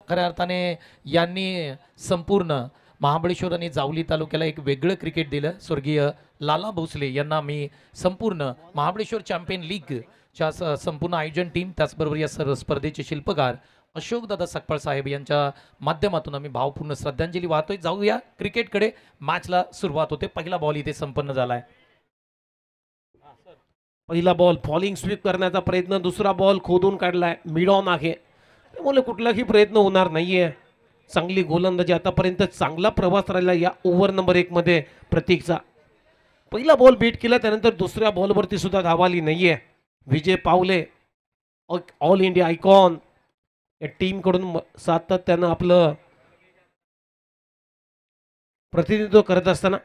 खऱ्या अर्थाने यांनी संपूर्ण महाबळेश्वर आणि जावली तालुक्याला एक वेगळं क्रिकेट दिलं. स्वर्गीय लाला भोसले यांना मी संपूर्ण महाबळेश्वर चॅम्पियन लीगच्या संपूर्ण आयोजन टीम, त्याचबरोबर या सर्व स्पर्धेचे शिल्पकार अशोकदादा सकपाळ साहेब यांच्या माध्यमातून आम्ही भावपूर्ण श्रद्धांजली वाहतोय. जाऊया क्रिकेटकडे. मॅचला सुरुवात होते. पहिला बॉल इथे संपन्न झालाय. पहिला बॉल फॉलिंग स्वीप करण्याचा प्रयत्न, दुसरा बॉल खोदून काढलाय, मिड ऑन आहे, त्यामुळे कुठलाही प्रयत्न होणार नाहीये. चांगली गोलंदाजी, आतापर्यंत चांगला प्रवास राहिला या ओव्हर नंबर 1 मध्ये प्रतीकचा. पहिला बॉल बीट केला, त्यानंतर दुसऱ्या बॉलवरती सुद्धा धावाली नाहीये. विजय पावले ऑल इंडिया आयकॉन या टीम कडून सातत्यानं आपलं प्रतिनिधित्व करत असताना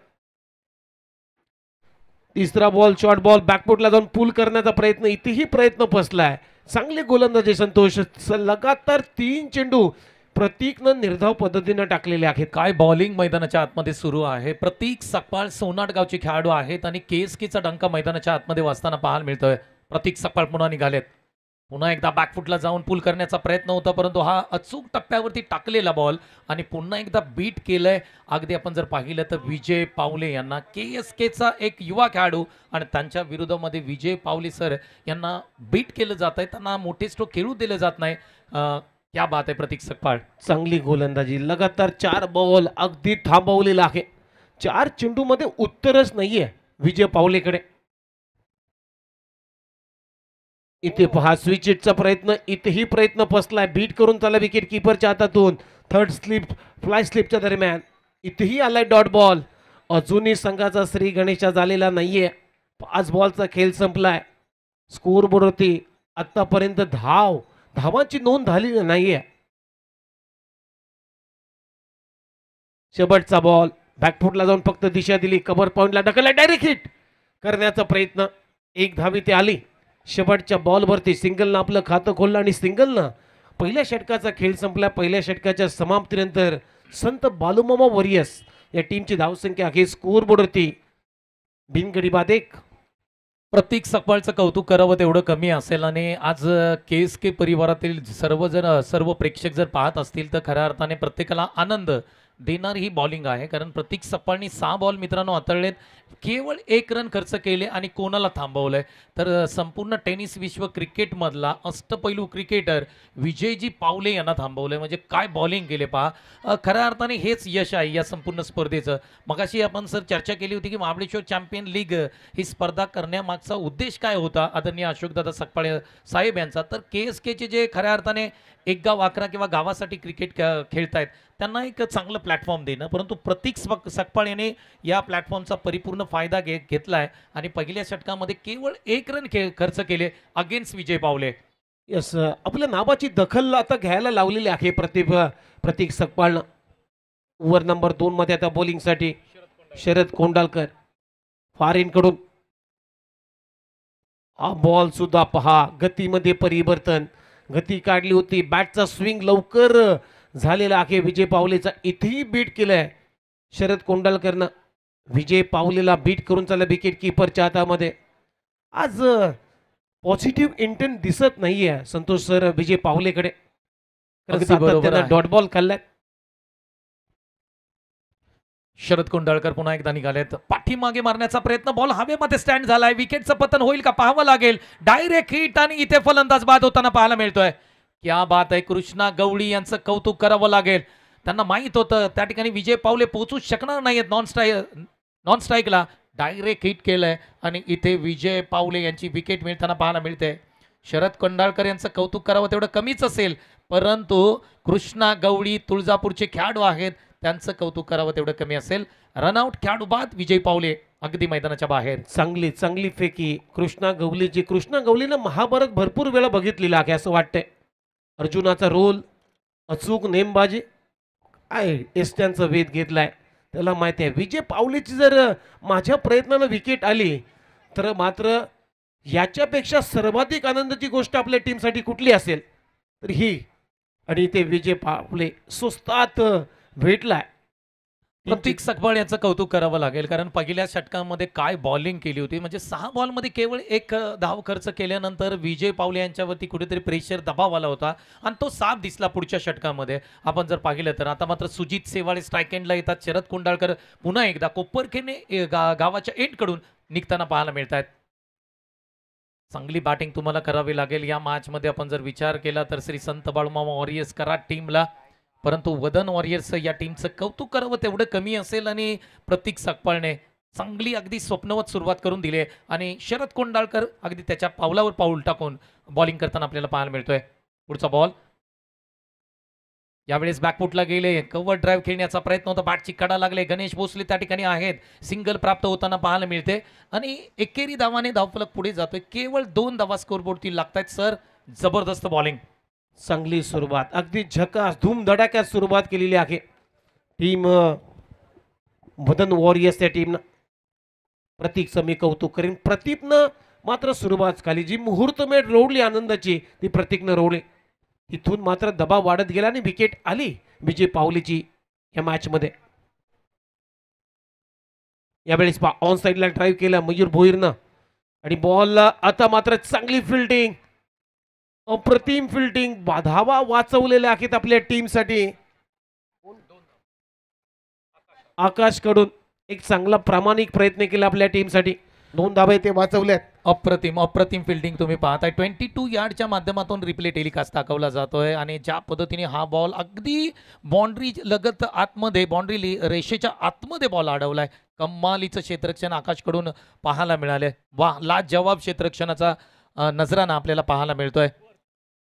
तिसरा बॉल शॉर्ट बॉल बॅकफुटला जाऊन पुल करण्याचा प्रयत्न, इथेही प्रयत्न फसलाय. चांगले गोलंदाजी संतोष, लगातार 3 चेंडू प्रतीकनं निर्धाव पद्धतीने टाकलेले आहेत. काय बॉलिंग मैदानाच्या आतमध्ये सुरू आहे. प्रतीक सकपाळ सोनाट गावचे खेळाडू आहेत आणि केएसकेचा डंका मैदानाच्या आतमध्ये वाजताना पाहायला मिळतोय. प्रतीक सकपाळ पुन्हा निघालेत. पुन्हा एकदा बॅकफुटला जाऊन पुल करण्याचा प्रयत्न होता, परंतु हा अचूक टप्प्यावरती टाकलेला बॉल आणि पुन्हा एकदा बीट केलंय. अगदी आपण जर पाहिलं तर विजय पावले यांना, केएसकेचा एक युवा खेळाडू आणि त्यांच्या विरोधामध्ये विजय पावले सर यांना बीट केलं जात आहे. त्यांना मोठे स्ट्रोक खेळू दिले जात नाही. क्या बात आहे प्रतीक सकपाळ. चांगली गोलंदाजी, लगातार 4 बॉल अगदी थांबवलेला आहे. 4 चेंडू मध्ये उत्तरच नाहीये विजय पावलेकडे. इथे पहा स्विच हिटचा प्रयत्न, इथेही प्रयत्न फसलाय. बीट करून त्याला विकेट किपरच्या हातातून थर्ड स्लिप फ्लाय स्लिपच्या दरम्यान इथेही आलाय डॉट बॉल. अजूनही संघाचा श्री गणेशा झालेला नाहीये. 5 बॉलचा खेळ संपलाय. स्कोर बोर्डवरती आतापर्यंत धावांची नोंद झाली नाहीये. शेवटचा बॉल बॅकफुटला जाऊन फक्त दिशा दिली, कव्हर पॉइंटला ढकलला, डायरेक्ट हिट करण्याचा प्रयत्न. 1 धाव इथे आली. शेवटच्या बॉलवरती सिंगलनं आपलं खातं खोललं आणि सिंगलनं पहिल्या षटकाचा खेळ संपला. पहिल्या षटकाच्या समाप्तीनंतर संत बालूमामा वॉरियर्स या टीमची धावसंख्या आहे स्कोर बोर्डवरती बिनगडी बाद 1. प्रतीक सकपाळचं कौतुक करावं तेवढं कमी असेल आणि आज केएसके परिवारातील सर्व प्रेक्षक जर पाहत असतील तर खऱ्या अर्थाने प्रत्येकाला आनंद देणारी ही बॉलिंग आहे. कारण प्रतीक सकपाळनी 6 बॉल मित्रांनो हाताळलेत, केवळ 1 रन खर्च केले आणि कोणाला थांबवलंय तर संपूर्ण टेनिस विश्व क्रिकेटमधला अष्टपैलू क्रिकेटर विजयजी पावले यांना थांबवलंय. म्हणजे काय बॉलिंग केले पहा. खऱ्या अर्थाने हेच यश आहे या संपूर्ण स्पर्धेचं. मगाशी आपण सर चर्चा केली होती की महाबळेश्वर चॅम्पियन लीग ही स्पर्धा करण्यामागचा उद्देश काय होता आदरणीय अशोकदादा सकपाळ साहेब यांचा. तर केएसकेचे जे खऱ्या अर्थाने एक गाव 11 किंवा गावासाठी क्रिकेट खेळतायत त्यांना एक चांगलं प्लॅटफॉर्म देणं, परंतु प्रतीक सकपाळ यांनी या प्लॅटफॉर्मचा परिपूर्ण फायदा घेतलाय आणि पहिल्या षटकामध्ये केवळ 1 रन खर्च केले अगेन्स्ट विजय पावले. यस, आपल्या नावाची दखल आता घ्यायला लावलेली आहे प्रतीक सकपाळनं. ओव्हर नंबर 2 मध्ये आता बॉलिंगसाठी शरद कोंडालकर फॉरेन कडून. हा बॉल सुद्धा पहा, गतीमध्ये परिवर्तन, गती काढली होती, बॅटचा स्विंग लवकर झालेला आहे विजय पावलेचा. इथेही बीट केलंय शरद कोंडालकरनं. विजय पावलेला बीट करून चालला विकेट किपरच्या हातामध्ये. आज पॉझिटिव्ह इंटेंट दिसत नाहीये संतोष सर विजय पावलेकडे. डॉट बॉल खाल्लाय. शरद कोंडाळकर पुन्हा एकदा निघालेत. पाठीमागे मारण्याचा प्रयत्न, बॉल हवेमध्ये स्टँड झालाय. विकेटचं पतन होईल का पाहावं लागेल. डायरेक्ट हिट आणि इथे फलंदाज बाद होताना पाहायला मिळतोय. क्या बात आहे. कृष्णा गवळी यांचं कौतुक करावं लागेल. त्यांना माहित होतं त्या ठिकाणी विजय पावले पोहोचू शकणार नाहीत नॉन स्ट्राईकला. डायरेक्ट हिट केलंय आणि इथे विजय पावले यांची विकेट मिळताना पाहायला मिळते. शरद कोंडाळकर यांचं कौतुक करावं तेवढं कमीच असेल, परंतु कृष्णा गवळी तुळजापूरचे खेळाडू आहेत त्यांचं कौतुक करावं तेवढं कमी असेल. रनआउट खेळाडू बाद विजय पावले अगदी मैदानाच्या बाहेर. चांगली फेकी कृष्णा गवलीची. कृष्णा गवलीनं महाभारत भरपूर वेळा बघितलेला आहे असं वाटतंय. अर्जुनाचा रोल, अचूक नेमबाजी, एसट्यांचा वेध घेतलाय. त्याला माहिती आहे विजय पावलेची जर माझ्या प्रयत्नानं विकेट आली तर मात्र याच्यापेक्षा सर्वाधिक आनंदाची गोष्ट आपल्या टीमसाठी कुठली असेल तर ही. आणि ते विजय पावले स्वस्तात भेटलाय. प्रतीक सकपाळ याचं कौतुक करावं लागेल कारण पहिल्या षटकामध्ये काय बॉलिंग केली होती म्हणजे 6 बॉलमध्ये केवळ एक धाव खर्च केल्यानंतर विजय पावले यांच्यावरती कुठेतरी प्रेशर दबाव आला होता आणि तो साफ दिसला पुढच्या षटकामध्ये आपण जर पाहिलं तर. आता मात्र सुजित सेवाळे स्ट्राईक एंडला येतात. शरद कुंडाळकर पुन्हा एकदा कोपरखेने गावाच्या एंडकडून निघताना पाहायला मिळत आहेत. चांगली बॅटिंग तुम्हाला करावी लागेल या मॅचमध्ये. आपण जर विचार केला तर श्री संत बाळूमामा वॉरियर्स कराड टीमला, परंतु वदन वॉरियर्स या टीमचं कौतुक करावं तेवढं कमी असेल आणि प्रतीक सकपाळने चांगली अगदी स्वप्नवत सुरुवात करून दिली आणि शरद कोंडाळकर अगदी त्याच्या पावलावर पाऊल टाकून बॉलिंग करताना आपल्याला पाहायला मिळतोय. पुढचा बॉल यावेळेस बॅकफुटला गेले, कव्हर ड्राईव्ह खेळण्याचा प्रयत्न होता, बॅटची कडा लागले. गणेश भोसले त्या ठिकाणी आहेत, सिंगल प्राप्त होताना पाहायला मिळते आणि एकेरी धावाने धावफलक पुढे जातोय. केवळ 2 धावा स्कोरबोर्डती लागतायत सर. जबरदस्त बॉलिंग, चांगली सुरुवात, अगदी झकास धूमधडाक्यात सुरुवात केलेली आहे टीम मदन वॉरियर्स या टीमनं. प्रतीकचं मी कौतुक करीन. प्रतीकनं मात्र सुरुवात झाली, जी मुहूर्तमेढ रोवली आनंदाची ती प्रतीकनं रोवली. इथून मात्र दबाव वाढत गेला आणि विकेट आली विजय पावलेची या मॅच मध्ये. यावेळेस ऑन साइडला ड्राईव्ह केला मयूर भोईरनं आणि बॉलला आता मात्र चांगली फिल्डिंग, अप्रतिम फिल्डिंग, धावा वाचवलेल्या आहेत आपल्या टीमसाठी. आकाशकडून एक चांगला प्रामाणिक प्रयत्न केला आपल्या टीमसाठी. 2 धावा ते वाचवल्यात. अप्रतिम अप्रतिम फिल्डिंग तुम्ही पाहताय. 22 यार्डच्या माध्यमातून रिप्ले टेलिकास्ट दाखवला जातोय आणि ज्या पद्धतीने हा बॉल अगदी बाउंड्री लगत आतमध्ये, बाउंड्री रेषेच्या आतमध्ये बॉल अडवलाय. कमालीचं क्षेत्ररक्षण आकाशकडून पाहायला मिळाले. वा, लाजवाब क्षेत्ररक्षणाचा नजराना आपल्याला पाहायला मिळतोय.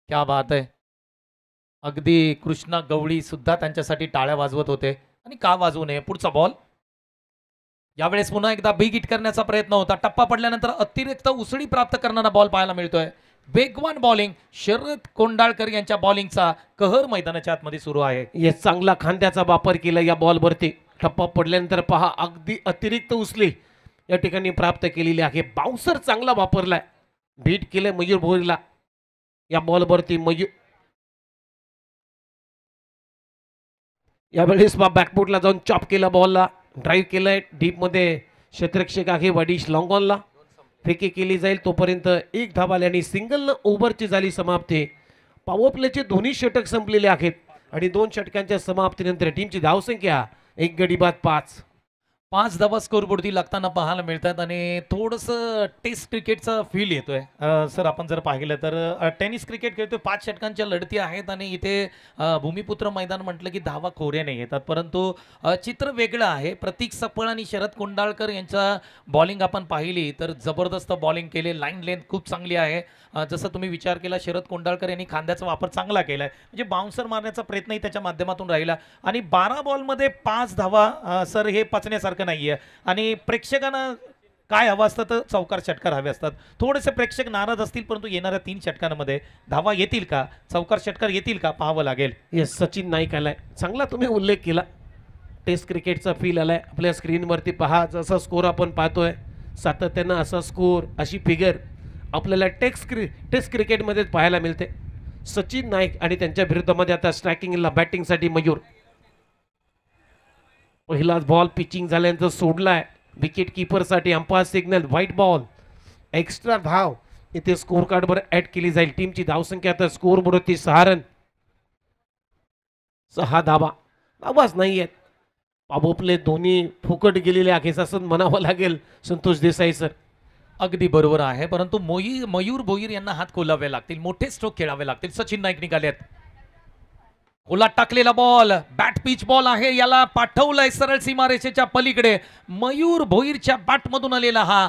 क्या बात आहे. अगदी कृष्णा गवळी सुद्धा त्यांच्यासाठी टाळ्या वाजवत होते आणि का वाजवू नये. पुढचा बॉल यावेळेस पुन्हा एकदा बिग हिट करण्याचा प्रयत्न होता. टप्पा पडल्यानंतर अतिरिक्त उसळी प्राप्त करणारा बॉल पाहायला मिळतोय. वेगवान बॉलिंग शरद कोंडाळकर यांच्या बॉलिंगचा कहर मैदानाच्या आतमध्ये सुरू आहे. या चांगला खांद्याचा वापर केला या बॉलवरती. टप्पा पडल्यानंतर पहा अगदी अतिरिक्त उसळी या ठिकाणी प्राप्त केलेली आहे. बाउन्सर चांगला वापरलाय, बीट केलंय मयूर भोईरला या बॉलवरती. मयूर यावेळेस बॅकफुटला जाऊन चॉप केला, बॉलला ड्राईव्ह केलंय डीप मध्ये. क्षेत्ररक्षक आहे वडिश लॉंगॉनला, फेकी केली जाईल तोपर्यंत 1 धाव आल्याने सिंगल ओव्हरची झाली समाप्ती. पॉवर प्लेचे दोन्ही षटक संपलेले आहेत आणि 2 षटकांच्या समाप्तीनंतर टीमची धावसंख्या 1 गडी बाद 5. 5 धावा स्कोरबोर्डती लागताना पाहायला मिळतात आणि थोडंसं टेस्ट क्रिकेटचा फील येतोय. सर आपण जर पाहिलं तर टेनिस क्रिकेट खेळतोय, 5 षटकांच्या लढती आहेत आणि इथे भूमिपुत्र मैदान म्हटलं की धावा खोऱ्याने येतात, परंतु चित्र वेगळं आहे. प्रतीक सकपाळ आणि शरद कोंडाळकर यांचा बॉलिंग आपण पाहिली तर जबरदस्त बॉलिंग केले. लाईन लेंथ खूप चांगली आहे. जसं तुम्ही विचार केला शरद कोंडाळकर यांनी खांद्याचा वापर चांगला केलाय, म्हणजे बाउन्सर मारण्याचा प्रयत्नही त्याच्या माध्यमातून राहिला आणि 12 बॉलमध्ये 5 धावा सर हे पचण्यासारखं नाहीये. आणि प्रेक्षकांना काय हवं असतं तर चौकार षटकार हवे असतात. थोडेसे प्रेक्षक नाराज असतील, परंतु येणाऱ्या 3 षटकांमध्ये धावा येतील का, चौकार षटकार येतील का पाहावं लागेल. येस, सचिन नाईक आलाय. चांगला तुम्ही उल्लेख केला. टेस्ट क्रिकेटचा फील आलाय आपल्या स्क्रीनवरती. पहा जसा स्कोर आपण पाहतोय सातत्यानं असा स्कोर, अशी फिगर आपल्याला टेस्ट क्रिकेटमध्ये पाहायला मिळते. सचिन नाईक आणि त्यांच्या विरुद्धमध्ये आता स्ट्रायकिंगला बॅटिंगसाठी मयूर. पहिलाच बॉल पिचिंग झाल्यानंतर सोडलाय विकेट किपरसाठी. Umpire signal, wide ball, extra धाव इथे स्कोर कार्डवर ऍड केली जाईल. टीमची धावसंख्या आता स्कोर बोर्डवरती 6 रन, 6 धावा. आवाज नाही आहेत. पाबोपले दोन्ही फुकट गेलेले आहेत असं म्हणावं लागेल संतोष देसाई सर. अगदी बरोबर आहे, परंतु मयूर भोईर यांना हात खोलावे लागतील, मोठे स्ट्रोक खेळावे लागतील. सचिन नाईक निघालेत. खोलात टाकलेला बॉल, बॅट पिच बॉल आहे, याला पाठवलंय सरळ सीमारेषेच्या पलीकडे. मयूर भोईरच्या बॅटमधून आलेला हा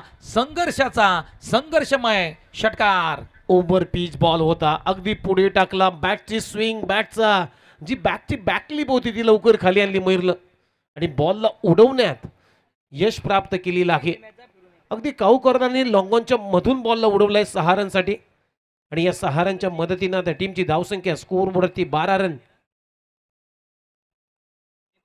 संघर्षमय षटकार. ओव्हर पिच बॉल होता, अगदी पुढे टाकला. बॅटची स्विंग, बॅटचा जी बॅटची बॅकलिप होती ती लवकर खाली आणली मयूरला आणि बॉलला उडवण्यात यश प्राप्त केलेलं आहे. अगदी काऊकरनाने लॉंगॉनच्या मधून बॉलला उडवलाय 6 रनसाठी आणि या 6 रनच्या मदतीनं त्या टीमची धावसंख्या स्कोर बोर्डवरती 12 रन.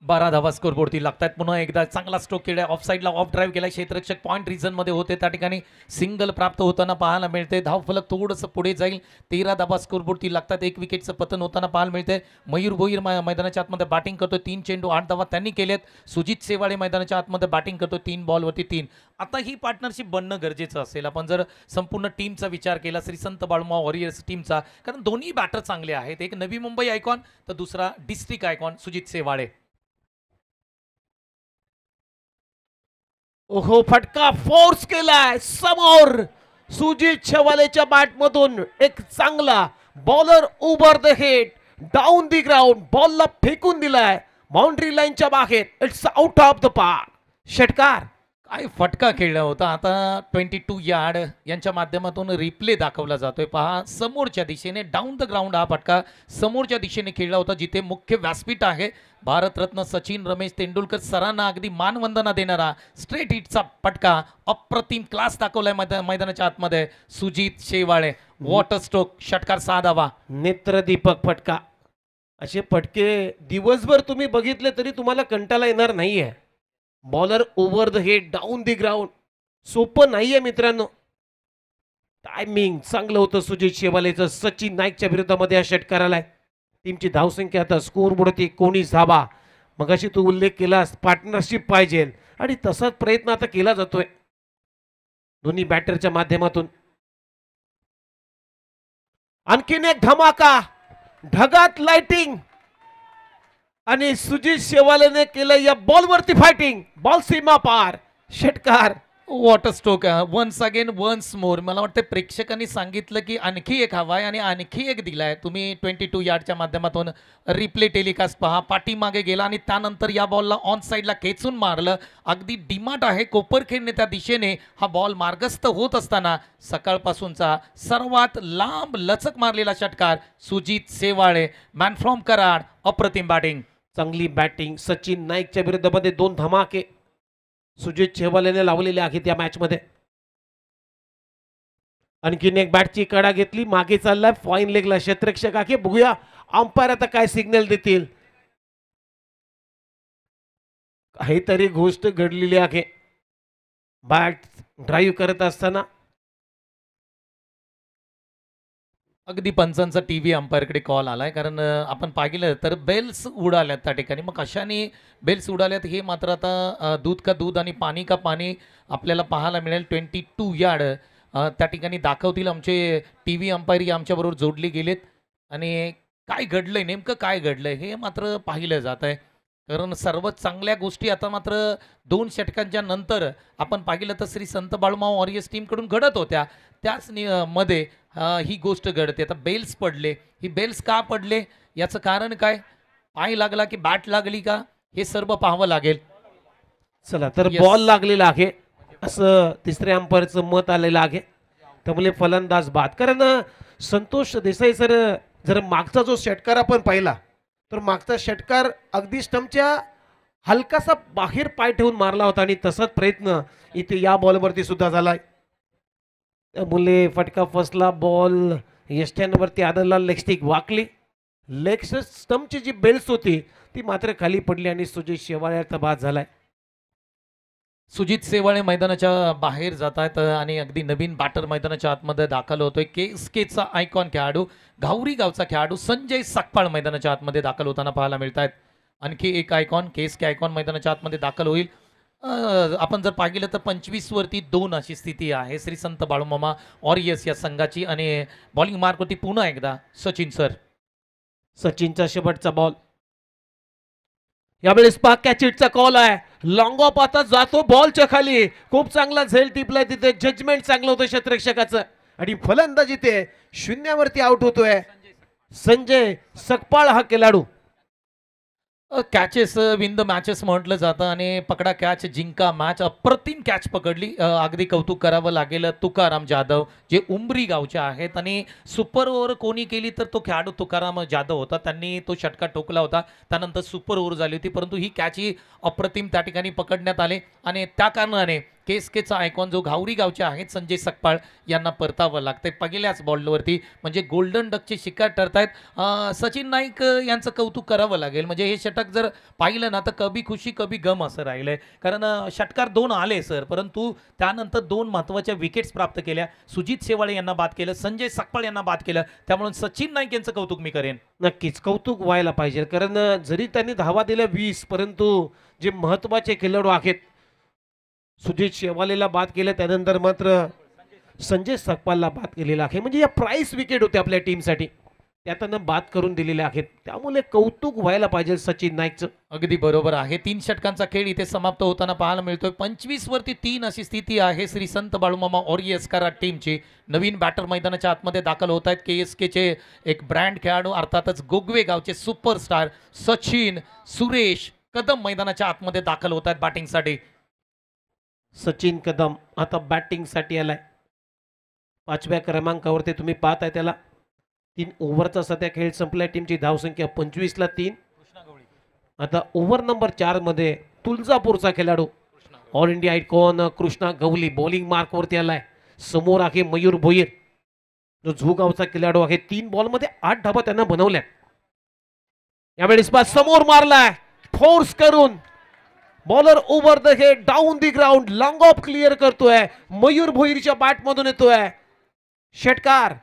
12 धावा स्कोरबोर्डती लागतात. पुन्हा एकदा चांगला स्ट्रोक केला, ऑफ साईडला ऑफ ड्राईव्ह केला, क्षेत्ररक्षक पॉईंट रिझनमध्ये होते, त्या ठिकाणी सिंगल प्राप्त होताना पाहायला मिळते. धावफलक थोडंसं पुढे जाईल. 13 धावा स्कोरबोर्डती लागतात. एक विकेटचं पतन होताना पाहायला मिळते. मयूर भोईर मैदानाच्या आतमध्ये बॅटिंग करतो. 3 चेंडू 8 धावा त्यांनी केलेत. सुजित सेवाळे मैदानाच्या आतमध्ये बॅटिंग करतो. 3 बॉलवरती 3. आता ही पार्टनरशिप बनणं गरजेचं असेल. आपण जर संपूर्ण टीमचा विचार केला, श्री संत बाळूमामा वॉरियर्स टीमचा, कारण दोन्ही बॅटर चांगले आहेत. एक नवी मुंबई आयकॉन तर दुसरा डिस्ट्रिक्ट आयकॉन सुजित सेवाळे. ओहो, फटका फोर्स केलाय समोर. सुजित शेवालेच्या बॅटमधून एक चांगला bowler over the head, down the ground, बॉलला फेकून दिलाय बाउंड्री लाईनच्या बाहेर. It's out of the park. षटकार. काय फटका खेळला होता. आता 22 यार्ड यांच्या माध्यमातून रिप्ले दाखवला जातोय. पहा, समोरच्या दिशेने डाऊन द ग्राउंड हा फटका समोरच्या दिशेने खेळला होता, जिथे मुख्य व्यासपीठ आहे. भारतरत्न सचिन रमेश तेंडुलकर सरांना अगदी मानवंदना देणारा स्ट्रेट हिटचा फटका. अप्रतिम क्लास दाखवलाय मैदानाच्या आतमध्ये सुजित शेवाळे. वॉटर स्ट्रोक, षटकार 6 धावा. नेत्रदीपक फटका. असे फटके दिवसभर तुम्ही बघितले तरी तुम्हाला कंटाळा येणार नाहीये. Bowler over the head, down the ground, सोपं नाहीये मित्रांनो. टायमिंग चांगलं होतं सुजित शेवालेचं. सचिन नाईकच्या विरोधामध्ये हा षटकार आलाय. टीमची धावसंख्या आता स्कोर बोर्डवरती 19 धावा. मगाशी तू उल्लेख केलास पार्टनरशिप पाहिजे, आणि तसाच प्रयत्न आता केला जातोय दोन्ही बॅटरच्या माध्यमातून. आणखीन एक धमाका, ढगात लाइटिंग, आणि सुजित शेवालेने केलं या बॉलवरती फायटिंग. बॉल सीमा पार, षटकार. Water stroke. Once again once more. मला वाटतं प्रेक्षकांनी सांगितलं की आणखी एक हवा आहे आणि आणखी एक दिलाय. तुम्ही 22 यार्डच्या माध्यमातून रिप्ले टेलिकास्ट पहा. पाठीमागे गेला आणि त्यानंतर या बॉलला ऑन साईडला खेचून मारलं. अगदी डिमाट आहे कोपरखेडने त्या दिशेने हा बॉल मार्गस्थ होत असताना सकाळपासूनचा सर्वात लांब लचक मारलेला षटकार सुजित सेवाळे. Man from Karad. अप्रतिम बॅटिंग. चांगली बॅटिंग. सचिन नाईकच्या विरोधामध्ये 2 धमाके सुजित शेवालेने लावलेले आहेत या मॅच मध्ये. आणखीन एक बॅटची कडा घेतली, मागे चाललाय फाईन लेगला क्षेत्ररक्षक आहे. बघूया अंपायर आता काय सिग्नल देतील. काहीतरी गोष्ट घडलेली आहे बॅट ड्राईव्ह करत असताना. अगदी पंचांचा टीव्ही अंपायरकडे कॉल आलाय, कारण आपण पाहिलं तर बेल्स उडाल्यात त्या ठिकाणी. मग कशाने बेल्स उडाल्यात हे मात्र आता दूध का दूध आणि पाणी का पाणी आपल्याला पाहायला मिळेल. 22 यार्ड त्या ठिकाणी दाखवतील. आमचे टीव्ही अंपायर आमच्याबरोबर जोडले गेलेत आणि काय घडलंय, नेमकं काय घडलंय हे मात्र पाहिलं जात आहे. कारण सर्व चांगल्या गोष्टी आता मात्र 2 षटकांच्या नंतर आपण पाहिलं तर श्री संत बाळूमामा वॉरियर्स टीमकडून घडत होत्या. त्याच मध्ये ही गोष्ट घडते. आता बेल्स पडले. ही बेल्स का पडले, याचं कारण काय, पाय लागला की बॅट लागली का, हे सर्व पाहावं लागेल. चला तर Yes. बॉल लागलेला आहे असं तिसऱ्या अंपायरचं मत आलेलं आहे. त्यामुळे फलंदाज बाद. कारण संतोष देसाई सर, जर मागचा जो षटकार आपण पाहिला तर मागचा षटकार अगदी स्टंपच्या हलकासा बाहेर पाय ठेवून मारला होता, आणि तसाच प्रयत्न इथे या बॉलवरती सुद्धा झालाय. त्यामुळे फटका फसला. बॉल यष्ट्यांवरती आदरला, लेग स्टिक वाकली. लेग स्टंपची जी बेल्स होती ती मात्र खाली पडली आणि सुजित शेवाळ्याचा बाद झालाय. सुजित सेवाळे मैदानाच्या बाहेर जात आहेत आणि अगदी नवीन बॅटर मैदानाच्या आतमध्ये दाखल होतोय. केएसकेचा आयकॉन खेळाडू, घावरी गावचा खेळाडू संजय सकपाळ मैदानाच्या आतमध्ये दाखल होताना पाहायला मिळत आहेत. आणखी एक आयकॉन, केएसके आयकॉन मैदानाच्या आतमध्ये दाखल होईल. आपण जर पाहिलं तर 25 वरती 2 अशी स्थिती आहे श्री संत बाळूमामा वॉरियर्स या संघाची. आणि बॉलिंग मार्कवरती पुन्हा एकदा सचिन सर. सचिनचा शेवटचा बॉल. यावेळेस पाक कॅचिटचा कॉल आहे. लॉंग ऑफ आता जातो बॉलच्या खाली. खूप चांगला झेल टिपलाय तिथे. जजमेंट चांगलं होतं क्षेत्ररक्षकाचं, आणि फलंदाज इथे शून्यावरती आउट होतोय. संजय सकपाळ हा खेळाडू. कॅचेस विन द मॅचेस म्हटलं जातं आणि पकडा कॅच जिंका मॅच. अप्रतिम कॅच पकडली. अगदी कौतुक करावं लागेल तुकाराम जाधव, जे उंबरी गावचे आहेत. आणि सुपर ओव्हर कोणी केली तर तो खेळाडू तुकाराम जाधव होता. त्यांनी तो षटका ठोकला होता. त्यानंतर सुपर ओव्हर झाली होती, परंतु ही कॅच ही अप्रतिम त्या ठिकाणी पकडण्यात आले आणि त्या कारणाने केसकेचा आयकॉन जो घावरी गावचे आहेत संजय सकपाळ यांना परतावं लागतंय पहिल्याच बॉलवरती, म्हणजे गोल्डन डकचे शिकार ठरतायत. सचिन नाईक यांचं कौतुक करावं लागेल. म्हणजे हे षटक जर पाहिलं ना तर कभी खुशी कभी गम असं राहिलंय. कारण षटकार 2 आले सर, परंतु त्यानंतर 2 महत्त्वाच्या विकेट्स प्राप्त केल्या. सुजित शेवाळे यांना बाद केलं, संजय सकपाळ यांना बाद केलं. त्यामुळे सचिन नाईक यांचं कौतुक मी करेन. नक्कीच कौतुक व्हायला पाहिजे. कारण जरी त्यांनी धावा दिल्या 20, परंतु जे महत्वाचे खेळाडू आहेत, सुजित शेवालेला बाद केलं, त्यानंतर मात्र संजय सकपालला बाद केलेला आहे. म्हणजे या प्राइस विकेट होते आपल्या टीमसाठी, त्या त्यांना बाद करून दिलेल्या आहेत. त्यामुळे कौतुक व्हायला पाहिजे सचिन नाईकचं. अगदी बरोबर आहे. 3 षटकांचा खेळ इथे समाप्त होताना पाहायला मिळतोय. 25 वरती 3 अशी स्थिती आहे श्री संत बाळूमामा ओरिएस्कारा टीमची. नवीन बॅटर मैदानाच्या आतमध्ये दाखल होत आहेत. केएसकेचे एक ब्रँड खेळाडू अर्थातच गोगवे गावचे सुपरस्टार सचिन सुरेश कदम मैदानाच्या आतमध्ये दाखल होत आहेत बॅटिंगसाठी. सचिन कदम आता बॅटिंगसाठी आलाय. 5व्या क्रमांकावरती तुम्ही पाहताय त्याला. 3 ओव्हरचा सध्या खेळ संपलाय. टीमची धावसंख्या 25ला 3. आता ओव्हर नंबर 4 मध्ये तुळजापूरचा खेळाडू all India icon Krishna Gawali bowling mark वरती आलाय. समोर आहे मयूर भोईर जो झुगावचा खेळाडू आहे. 3 बॉलमध्ये 8 धावा त्यांना बनवल्या. यावेळेस समोर मारलाय फोर्स करून. Bowler over the head down the ground long of clear करतोय. मयूर भोईरच्या बॅट मधून येतोय षटकार.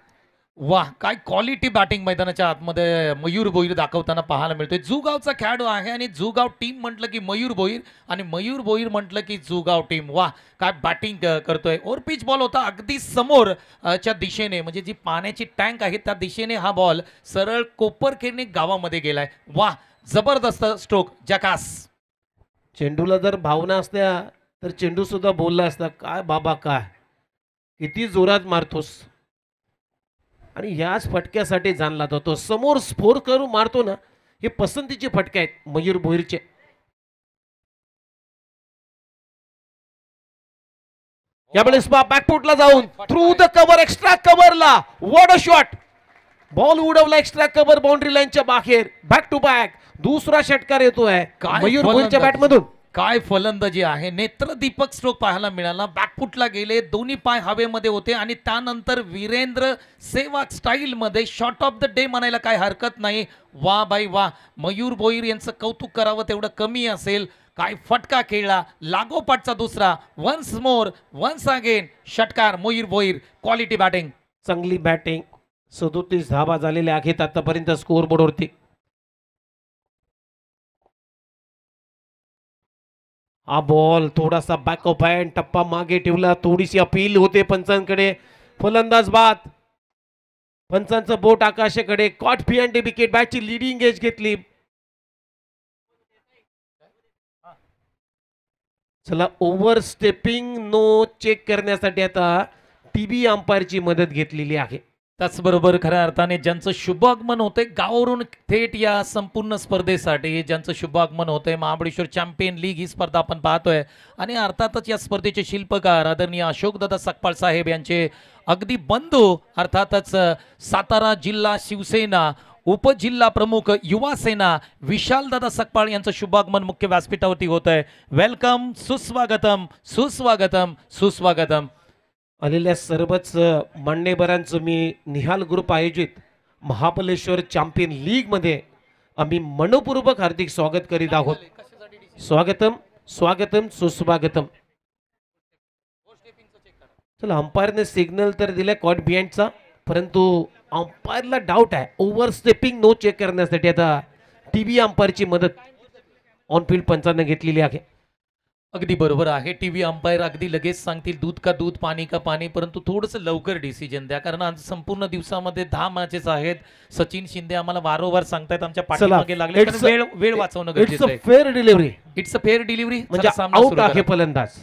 वाह, काय क्वालिटी बॅटिंग मैदानाच्या आतमध्ये मयूर भोईर दाखवताना पाहायला मिळतोय. जुगावचा खेळाडू आहे आणि जुगाव टीम म्हटलं की मयूर भोईर आणि मयूर भोईर म्हटलं की जुगाव टीम. वाह, काय बॅटिंग करतोय. ओव्हर पिच बॉल होता अगदी समोर च्या दिशेने, म्हणजे जी पाण्याची टँक आहे त्या दिशेने हा बॉल सरळ कोपरखेडणे गावामध्ये गेलाय. वाह, जबरदस्त स्ट्रोक, जकास. चेंडूला जर भावना असत्या तर चेंडू सुद्धा बोलला असता, काय बाबा काय किती जोरात मारतोस. आणि याच फटक्यासाठी जाणला जातो. समोर स्फोर करून मारतो ना, हे पसंतीचे फटके आहेत मयूर भोईरचे. यावेळेस बॅकफुटला जाऊन थ्रू द कव्हर एक्स्ट्रा कव्हरला व्हाट अ शॉट. बॉल उडवला एक्स्ट्रा कव्हर बाउंड्री लाईनच्या बाहेर. बॅक टू बॅक दुसरा षटकार येतोय मयूर भोईरच्या बॅट मधून. काय फलंदाजी आहे. नेत्रदीपक स्ट्रोक पाहायला मिळाला. बॅकफुटला गेले, दोन्ही पाय हवेमध्ये होते आणि त्यानंतर वीरेंद्र सेवाग स्टाईल मध्ये शॉट ऑफ द डे म्हणायला काय हरकत नाही. वा बाई वा, मयूर भोईर यांचं कौतुक करावं तेवढं कमी असेल. काय फटका खेळला, लागोपाठचा दुसरा. वन्स मोर वन्स अगेन षटकार मयूर भोईर. क्वालिटी बॅटिंग, चांगली बॅटिंग. 37 धावा झालेल्या आहेत आतापर्यंत स्कोर बोर्डवरती. हा बॉल थोडासा बॅक ऑफ हँड टप्पा मागे ठेवला. थोडीशी अपील होते पंचांकडे. फलंदाज बाद. पंचांचं बोट आकाशाकडे. Caught behind wicket. बॅटची लिडिंग एज घेतली. चला, ओव्हर स्टेपिंग नो चेक करण्यासाठी आता टीव्ही अंपायरची मदत घेतलेली आहे. त्याचबरोबर खऱ्या अर्थाने ज्यांचं शुभागमन होतंय गावावरून थेट या संपूर्ण स्पर्धेसाठी, ज्यांचं शुभागमन होतंय महाबळेश्वर चॅम्पियन लीग ही स्पर्धा आपण पाहतोय. आणि अर्थातच या स्पर्धेचे शिल्पकार आदरणीय अशोकदादा सकपाळ साहेब यांचे अगदी बंधू, अर्थातच सातारा जिल्हा शिवसेना उपजिल्हा प्रमुख युवा सेना विशालदादा सकपाळ यांचं शुभागमन मुख्य व्यासपीठावरती होत आहे. वेलकम, सुस्वागतम सुस्वागतम सुस्वागतम. आलेल्या सर्वच मान्यवरांचं मी निहाल ग्रुप आयोजित महाबळेश्वर चॅम्पियन लीग मध्ये आम्ही मनपूर्वक हार्दिक स्वागत करीत आहोत. स्वागतम स्वागतम सुस्वागतम. चला, अंपायरने सिग्नल तर दिलाय कॉट बिहाइंडचा, परंतु अंपायरला डाऊट आहे. ओव्हर स्टेपिंग नो चेक करण्यासाठी आता टीव्ही अंपायरची मदत ऑन फील्ड पंचांना घेतलेली आहे. अगदी बरोबर आहे. टीव्ही अंपायर अगदी लगेच सांगतील दूध का दूध पाणी का पाणी, परंतु थोडंसं लवकर डिसिजन द्या, कारण आज संपूर्ण दिवसामध्ये 10 मॅचेस आहेत. सचिन शिंदे आम्हाला वारंवार सांगतायत आमच्या पाठीमागे लागले, कारण वेळ वाचवणं गरजेचं आहे. Fair delivery. It's a fair delivery. म्हणजे आउट आहे फलंदाज.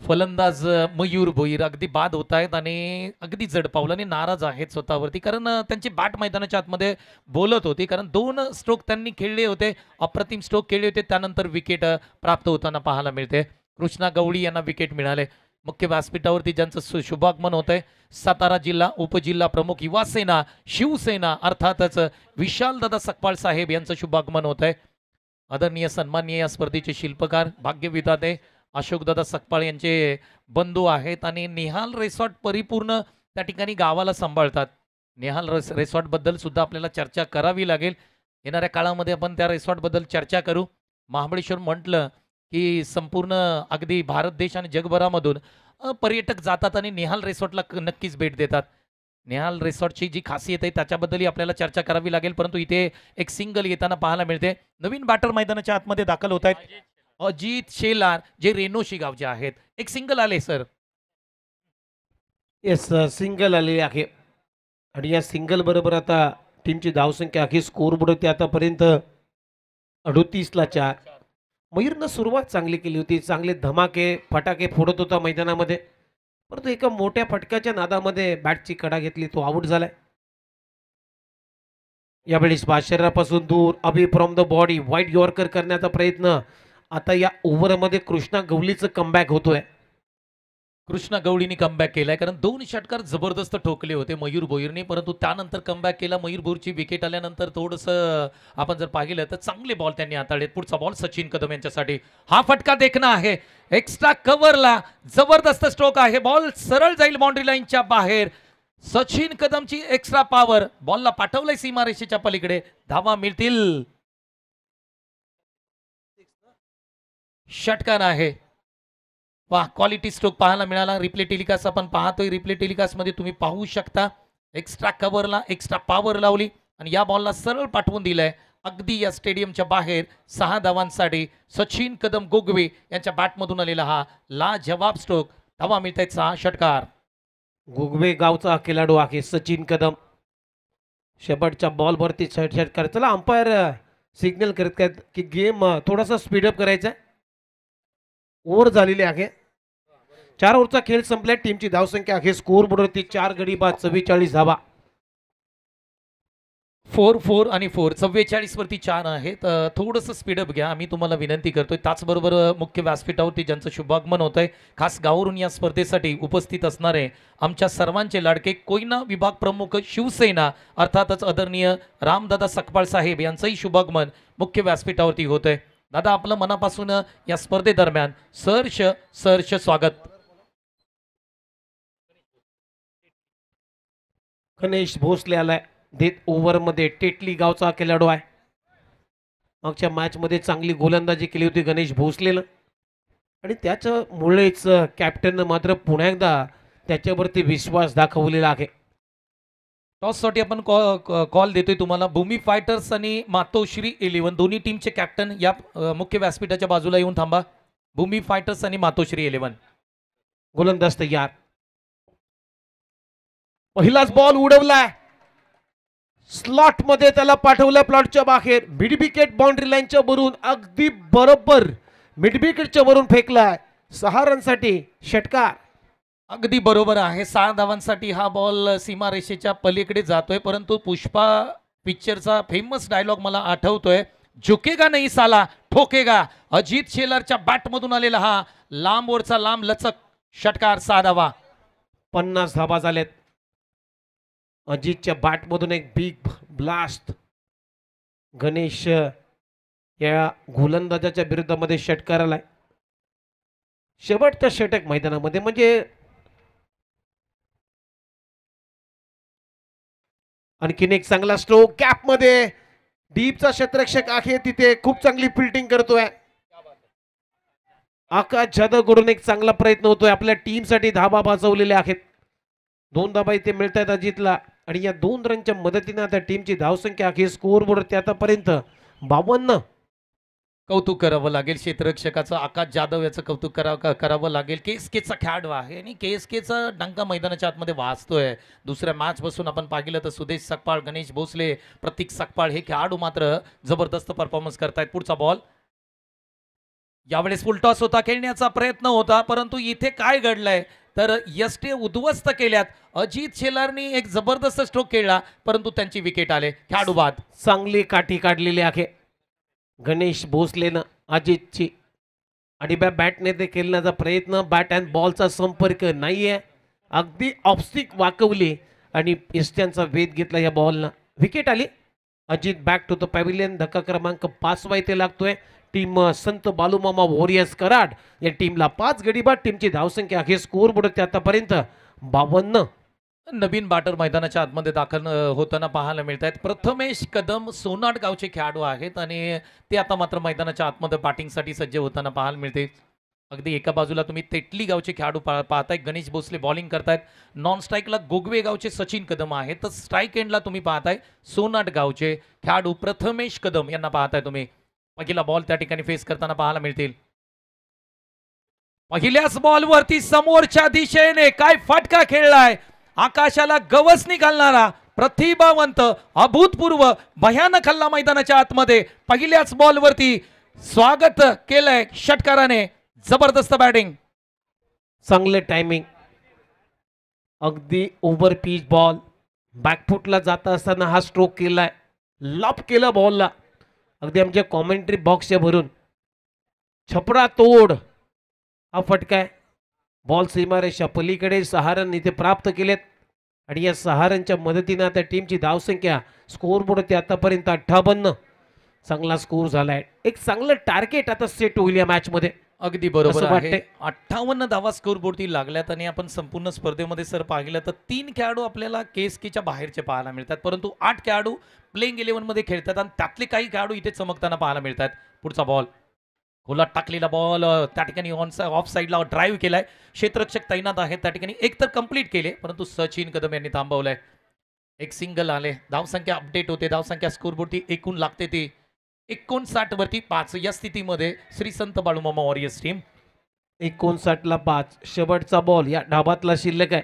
फलंदाज मयूर भोईर अगदी बाद होत आहेत आणि अगदी जड पावलाने नाराज आहेत स्वतःवरती, कारण त्यांची बॅट मैदानाच्या आतमध्ये बोलत होती. कारण 2 स्ट्रोक त्यांनी खेळले होते, अप्रतिम स्ट्रोक खेळले होते. त्यानंतर विकेट प्राप्त होताना पाहायला मिळते. कृष्णा गवळी यांना विकेट मिळाले. मुख्य व्यासपीठावरती ज्यांचं शुभागमन होत आहे सातारा जिल्हा उपजिल्हा प्रमुख युवा सेना शिवसेना अर्थातच विशालदादा सकपाळ साहेब यांचं शुभागमन होत आहे. आदरणीय सन्माननीय या स्पर्धेचे शिल्पकार भाग्यविधाते अशोकदादा सकपाळ यांचे बंधू आहेत आणि निहाल रिसॉर्ट परिपूर्ण त्या ठिकाणी गावाला सांभाळतात. निहाल रिसॉर्टबद्दल सुद्धा आपल्याला चर्चा करावी लागेल. येणाऱ्या काळामध्ये आपण त्या रिसॉर्टबद्दल चर्चा करू. महाबळेश्वर म्हटलं की संपूर्ण अगदी भारत देश आणि जगभरामधून पर्यटक जातात आणि निहाल रिसॉर्टला नक्कीच भेट देतात. निहाल रिसॉर्टची जी खासियत आहे त्याच्याबद्दलही आपल्याला चर्चा करावी लागेल. परंतु इथे एक सिंगल येताना पाहायला मिळते. नवीन बॅटर मैदानाच्या आतमध्ये दाखल होत आहेत अजित शेलार, जे रेणोशी गावचे आहेत. एक सिंगल आले सर. येस, सिंगल आलेली आहे आणि या सिंगल बरोबर आता टीमची धावसंख्या आहे स्कोर बोर्ड होती आतापर्यंत 38ला 4. मयूरनं सुरुवात चांगली केली होती, चांगले धमाके फटाके फोडत होता मैदानामध्ये, परंतु एका मोठ्या फटक्याच्या नादामध्ये बॅटची कडा घेतली, तो आउट झालाय. यावेळेस शरीरापासून दूर अभि फ्रॉम द बॉडी वाईट यॉर्कर करण्याचा प्रयत्न. आता या ओव्हरमध्ये कृष्णा गवलीचं कमबॅक होतोय. कृष्णा गवळीने कमबॅक केलाय, कारण 2 षटकार जबरदस्त ठोकले होते मयूर भोईरने, परंतु त्यानंतर कमबॅक केला. मयूर भोईरची विकेट आल्यानंतर थोडंसं आपण जर पाहिलं तर चांगले बॉल त्यांनी हाताळलेत. पुढचा बॉल सचिन कदम यांच्यासाठी. हा फटका देखना आहे, एक्स्ट्रा कव्हरला जबरदस्त स्ट्रोक आहे. बॉल सरळ जाईल बाउंड्री लाईनच्या बाहेर. सचिन कदमची एक्स्ट्रा पॉवर, बॉलला पाठवलंय सीमारेषेच्या पलीकडे. धावा मिळतील. षटकार आहे. वाह, क्वालिटी स्ट्रोक पाहायला मिळाला. रिप्ले टेलिकास्ट आपण पाहतोय. रिप्ले टेलिकास्ट मध्ये तुम्ही पाहू शकता एक्स्ट्रा कव्हरला एक्स्ट्रा पॉवर लावली आणि या बॉलला सरळ पाठवून दिलंय अगदी या स्टेडियमच्या बाहेर. 6 धावांसाठी सचिन कदम गोगवे यांच्या बॅटमधून आलेला हा लाजवाब स्ट्रोक. धावा मिळत आहेत 6. षटकार. गुगवे गावचा हा खेळाडू आहे सचिन कदम. शेवटच्या बॉलवरती षटकार. चला, अंपायर सिग्नल करत आहेत की गेम थोडासा स्पीडअप करायचा आहे. ओव्हर झालेली आहे. 4 ओव्हरचा खेळ संपलाय. टीमची धावसंख्या आहे स्कोर बोर्डवरती 4 गडी बाद 44 धावा. 4 आणि 4 44 वरती 4 आहेत. थोडंसं स्पीडअप घ्या, आम्ही तुम्हाला विनंती करतोय. त्याचबरोबर मुख्य व्यासपीठावरती ज्यांचं शुभागमन होत आहे, खास गावावरून या स्पर्धेसाठी उपस्थित असणारे आमच्या सर्वांचे लाडके कोयना विभाग प्रमुख शिवसेना अर्थातच आदरणीय रामदादा सकपाळ साहेब यांचंही शुभागमन मुख्य व्यासपीठावरती होत आहे. दादा, आपलं मनापासून या स्पर्धेदरम्यान सहर्ष स्वागत. गणेश भोसले आलाय. देत ओव्हरमध्ये टेटली गावचा खेळाडू आहे. मागच्या मॅच मध्ये चांगली गोलंदाजी केली होती गणेश भोसलेनं आणि त्याच्यामुळेच कॅप्टननं मात्र पुन्हा एकदा त्याच्यावरती विश्वास दाखवलेला आहे. टॉससाठी आपण कॉल देतोय तुम्हाला. भूमी फायटर्स आणि मातोश्री 11 दोन्ही टीमचे कॅप्टन या मुख्य व्यासपीठाच्या बाजूला येऊन थांबा. भूमी फायटर्स आणि मातोश्री 11. गोलंदाज तयार. पहिलाच बॉल उडवलाय. स्लॉट मध्ये त्याला पाठवलं प्लॉटच्या बाहेर. मिड विकेट बाउंड्री लाईनच्या वरून अगदी बरोबर मिड विकेटच्या वरून फेकलाय. 6 रनसाठी षटकार. अगदी बरोबर आहे. 6 धावांसाठी हा बॉल सीमारेषेच्या पलीकडे जातोय, परंतु पुष्पा पिक्चरचा फेमस डायलॉग मला आठवतोय, झुकेगा नाही साला ठोकेगा. अजित शेलारच्या बॅटमधून आलेला हा लांबवरचा लांब लचक षटकार. 6 धावा. 50 धावा झाल्यात. अजितच्या बॅटमधून एक बिग ब्लास्ट. गणेश या गोलंदाजाच्या विरुद्धामध्ये षटकार आलाय. शेवटच्या षटक मैदानामध्ये म्हणजे आणखीन एक चांगला स्ट्रोक. कॅप मध्ये डीपचा क्षेत्ररक्षक आहे तिथे खूप चांगली फिल्डिंग करतोय. आकाश जाधव कडून एक चांगला प्रयत्न होतोय. आपल्या टीम साठी धाबा वाजवलेल्या आहेत. 2 धाबा इथे मिळत आहेत अजितला आणि या 2 रनच्या मदतीने आता टीमची धावसंख्या आहे स्कोर बोर्ड आतापर्यंत 52. कौतुक करावं लागेल क्षेत्ररक्षकाचं. आकाश जाधव याचं कौतुक करावं लागेल. केएसकेचा खेळाडू आहे आणि केएसकेचा डंका मैदानाच्या आतमध्ये वाजतोय. दुसऱ्या मॅच पासून आपण पाहिलं तर सुदेश सकपाळ, गणेश भोसले, प्रतीक सकपाळ हे खेळाडू मात्र जबरदस्त परफॉर्मन्स करतायत. पुढचा बॉल. यावेळेस फुलटॉस होता, खेळण्याचा प्रयत्न होता, परंतु इथे काय घडलंय तर यष्टे उद्ध्वस्त केल्यात. अजित शेलारनी एक जबरदस्त स्ट्रोक खेळला, परंतु त्यांची विकेट आले. खेळाडू बाद. चांगली काठी काढलेली आहे गणेश भोसलेनं अजितची आणि बॅटने ते खेळण्याचा प्रयत्न. बॅट अँड बॉलचा संपर्क नाहीये. अगदी ऑफस्टिक वाकवली आणि इस्ट्यांचा वेध घेतला या बॉलनं. विकेट आली. Ajit back to the pavilion. धक्का क्रमांक 5 इथे लागतोय. टीम संत बालूमामा वॉरियर्स कराड या टीमला 5 गडी बाद. टीमची धावसंख्या आहे स्कोर बोर्ड आतापर्यंत 52. नवीन बॅटर मैदानाच्या आतमध्ये दाखल होताना पाहायला मिळत आहेत. प्रथमेश कदम सोनाट गावचे खेळाडू आहेत आणि ते आता मात्र मैदानाच्या आतमध्ये बॅटिंगसाठी सज्ज होताना पाहायला मिळते. अगदी एका बाजूला तुम्ही तेटली गावचे खेळाडू पाहताय, गणेश भोसले बॉलिंग करतायत. नॉन स्ट्राईकला गोगवे गावचे सचिन कदम आहेत, तर स्ट्राईक एंडला तुम्ही पाहताय सोनाट गावचे खेळाडू प्रथमेश कदम यांना पाहताय तुम्ही. पहिला बॉल त्या ठिकाणी फेस करताना पाहायला मिळतील. पहिल्याच बॉलवरती समोरच्या दिशेने काय फटका खेळलाय, आकाशाला गवसणी घालणारा प्रतिभावंत अभूतपूर्व भयानक हल्ला मैदानाच्या आतमध्ये. पहिल्याच बॉलवरती स्वागत केलंय षटकाराने. जबरदस्त बॅटिंग, चांगले टायमिंग, अगदी ओव्हर पिच बॉल. बॅकफुटला जात असताना हा स्ट्रोक केलाय, लॉप केलं बॉलला अगदी आमच्या कॉमेंट्री बॉक्सच्या भरून. छपरा तोड हा फटका आहे. बॉल सीमारेषा पलीकडे 6 रन इथे प्राप्त केलेत आणि या 6 रनच्या मदतीने आता टीमची धावसंख्या स्कोर बोर्ड आतापर्यंत 58. चांगला स्कोर झालाय. एक चांगलं टार्गेट आता सेट होईल या मॅच मध्ये. अगदी बरोबर असं आहे. वाटतंय. 58 धावा स्कोर बोर्डती लागल्यात आणि आपण संपूर्ण स्पर्धेमध्ये सर पाहिलं तर 3 खेळाडू आपल्याला केएसकेच्या बाहेरचे पाहायला मिळतात, परंतु 8 खेळाडू प्लेइंग 11 मध्ये खेळतात आणि त्यातले काही खेळाडू इथे चमकताना पाहायला मिळतात. पुढचा बॉल खोलात टाकलेला बॉल त्या ठिकाणी ऑफ साईडला ड्राईव्ह केलाय. क्षेत्ररक्षक तैनात आहेत त्या ठिकाणी, एक तर कंप्लीट केले परंतु सचिन कदम यांनी थांबवलंय. एक सिंगल आले. धावसंख्या अपडेट होते, धावसंख्या स्कोर बोर्डती एकूण लागते ती 59 वरती 5 या स्थितीमध्ये श्री संत बाळूमामा वॉरियर्स टीम. 59 ला 5. शेवटचा बॉल या डाबातला शिल्लक आहे.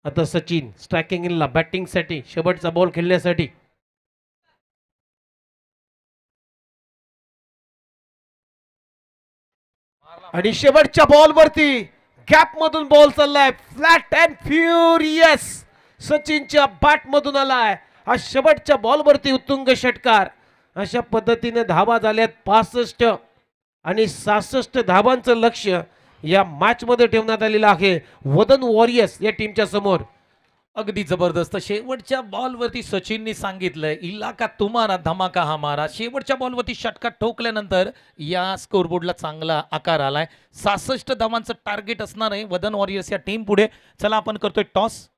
आता सचिन स्ट्रायकिंग इनला बॅटिंग साठी शेवटचा बॉल खेळण्यासाठी. आणि शेवटच्या बॉल वरती गॅप मधून बॉल चाललाय, फ्लॅट अँड फ्युरियस सचिनच्या बॅट मधून आलाय. हा शेवटच्या बॉल वरती उत्तुंग षटकार. अशा पद्धतीने धावा झाल्यात 65 आणि 66 धावांचं लक्ष या मॅच मध्ये ठेवण्यात आलेलं आहे वदन वॉरियर्स या टीमच्या समोर. अगदी जबरदस्त. शेवटच्या बॉलवरती सचिननी सांगितलंय इलाका तुम्हारा धमाका हमारा. शेवटच्या बॉलवरती षटका ठोकल्यानंतर या स्कोरबोर्डला चांगला आकार आलाय. 66 धावांचं टार्गेट असणार आहे वदन वॉरियर्स या टीम पुढे. चला आपण करतोय टॉस.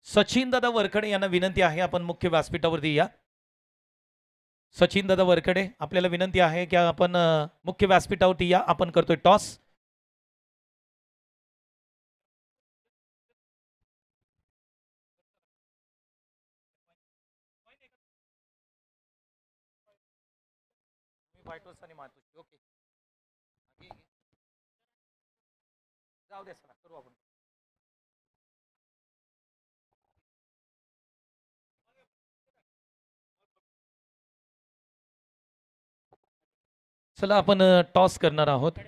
सचिन दादा वरखडे यांना विनंती आहे आपण मुख्य व्यासपीठावरती या. सचिन दादा वरखडे आपल्याला विनंती आहे की आपण मुख्य व्यासपीठावरती या. आपण करतोय टॉस. ओके जाऊ दे सर, करू आपण. चला आपण टॉस करणार आहोत.